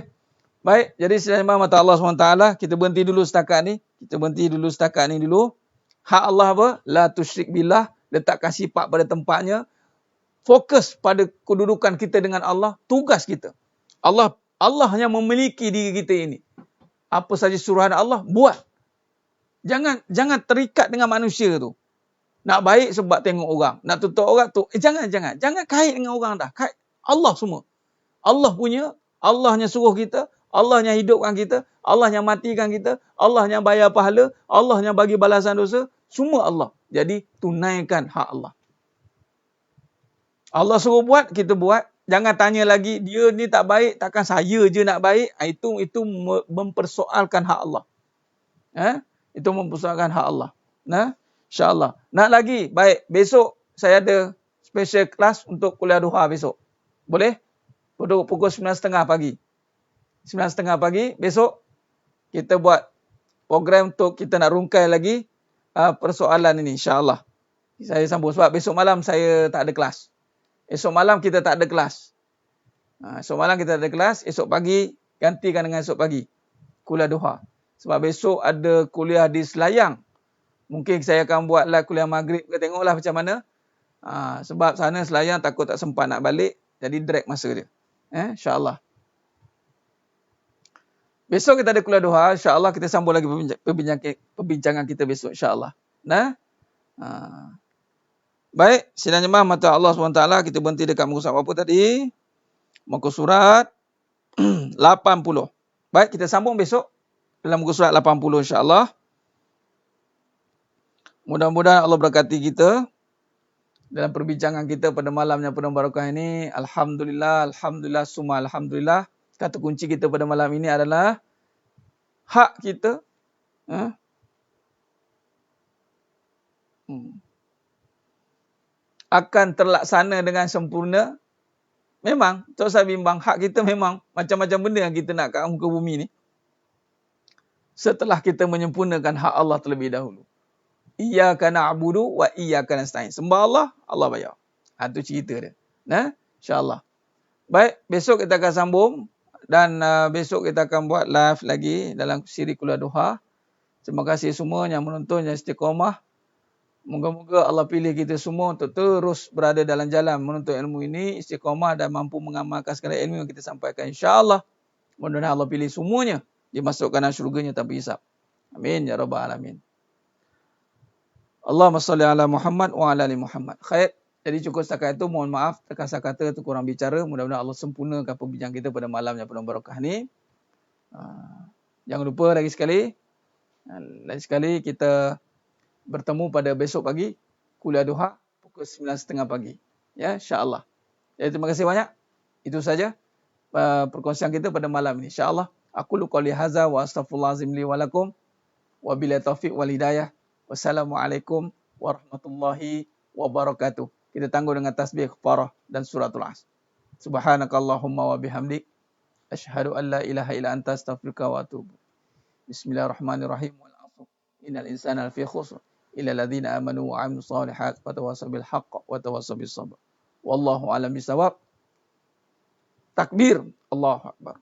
Baik, jadi sedang jemaah mata Allah SWT. Kita berhenti dulu setakat ni. Hak Allah apa? La tusyrik billah. Letakkan sifat pada tempatnya. Fokus pada kedudukan kita dengan Allah, tugas kita. Allah hanya memiliki diri kita ini. Apa saja suruhan Allah, buat. Jangan terikat dengan manusia tu. Nak baik sebab tengok orang, nak tutup orang tu. Jangan kait dengan orang dah. Kait Allah semua. Allah punya, Allah yang suruh kita, Allah yang hidupkan kita, Allah yang matikan kita, Allah yang bayar pahala, Allah yang bagi balasan dosa, semua Allah. Jadi tunaikan hak Allah. Allah suruh buat, kita buat. Jangan tanya lagi, dia ni tak baik, takkan saya je nak baik. Itu mempersoalkan hak Allah. Itu mempersoalkan hak Allah. InsyaAllah. Nak lagi? Baik, besok saya ada special kelas untuk kuliah duha besok. Boleh? Pukul 9.30 pagi. 9.30 pagi, besok kita buat program untuk kita nak rungkai lagi persoalan ini, insyaAllah. Saya sambung sebab besok malam saya tak ada kelas. Esok malam kita tak ada kelas. Esok pagi gantikan dengan esok pagi. Kuliah duha. Sebab besok ada kuliah di Selayang. Mungkin saya akan buat live kuliah maghrib. Kita tengoklah macam mana. Sebab sana Selayang takut tak sempat nak balik. Jadi drag masa dia. InsyaAllah. Besok kita ada kuliah duha. InsyaAllah kita sambung lagi perbincangan kita besok. InsyaAllah. Baik, sidang jemaah mata Allah SWT, kita berhenti dekat muka surat apa tadi? Muka surat 80. Baik, kita sambung besok dalam muka surat 80 insya-Allah. Mudah-mudahan Allah berkati kita dalam perbincangan kita pada malam yang penuh barakah ini. Alhamdulillah, summa alhamdulillah. Kata kunci kita pada malam ini adalah hak kita. Akan terlaksana dengan sempurna. Memang, Tok saya bimbang, hak kita memang macam-macam benda yang kita nak kat muka bumi ni. Setelah kita menyempurnakan hak Allah terlebih dahulu. Iyyaka na'budu wa iyyaka nasta'in. Sembah Allah, Allah bayar. Itu cerita dia. InsyaAllah. Baik, besok kita akan sambung. Dan besok kita akan buat live lagi dalam siri kuliah duha. Terima kasih semua yang menonton, yang istiqamah. Moga-moga Allah pilih kita semua untuk terus berada dalam jalan menuntut ilmu ini, istiqamah dan mampu mengamalkan segala ilmu yang kita sampaikan. InsyaAllah. Mudah-mudahan Allah pilih semuanya. Dimasukkan dalam syurganya tanpa hisab. Amin. Ya Rabbal Alamin. Allahumma salli ala Muhammad wa ala ali Muhammad. Khair. Jadi cukup setakat itu. Mohon maaf. Terkasar kata itu kurang bicara. Mudah-mudahan Allah sempurnakan perbincangan kita pada malam yang penuh barakah ni. Jangan lupa lagi sekali kita bertemu pada besok pagi kuliah duha pukul 9.30 pagi. Ya, insya-Allah. Jadi terima kasih banyak. Itu saja perkongsian kita pada malam ini. Insya-Allah. Aku qouli hadza wa astaghfirullahalazim li wa lakum wa billahi taufiq wal hidayah. Wassalamualaikum warahmatullahi wabarakatuh. Kita tangguh dengan tasbih kafarah dan suratul Asr. Subhanakallahumma wa bihamdik asyhadu an la ilaha illa anta astaghfiruka wa atubu. Bismillahirrahmanirrahim. Wal 'asr. Innal insana lafi khusr. Illa alladhina amanu wa 'amilus shalihat wa tawassaw bil haqq wa tawassaw bis sabr. Wallahu a'lam bisawab. Takbir. Allahu akbar.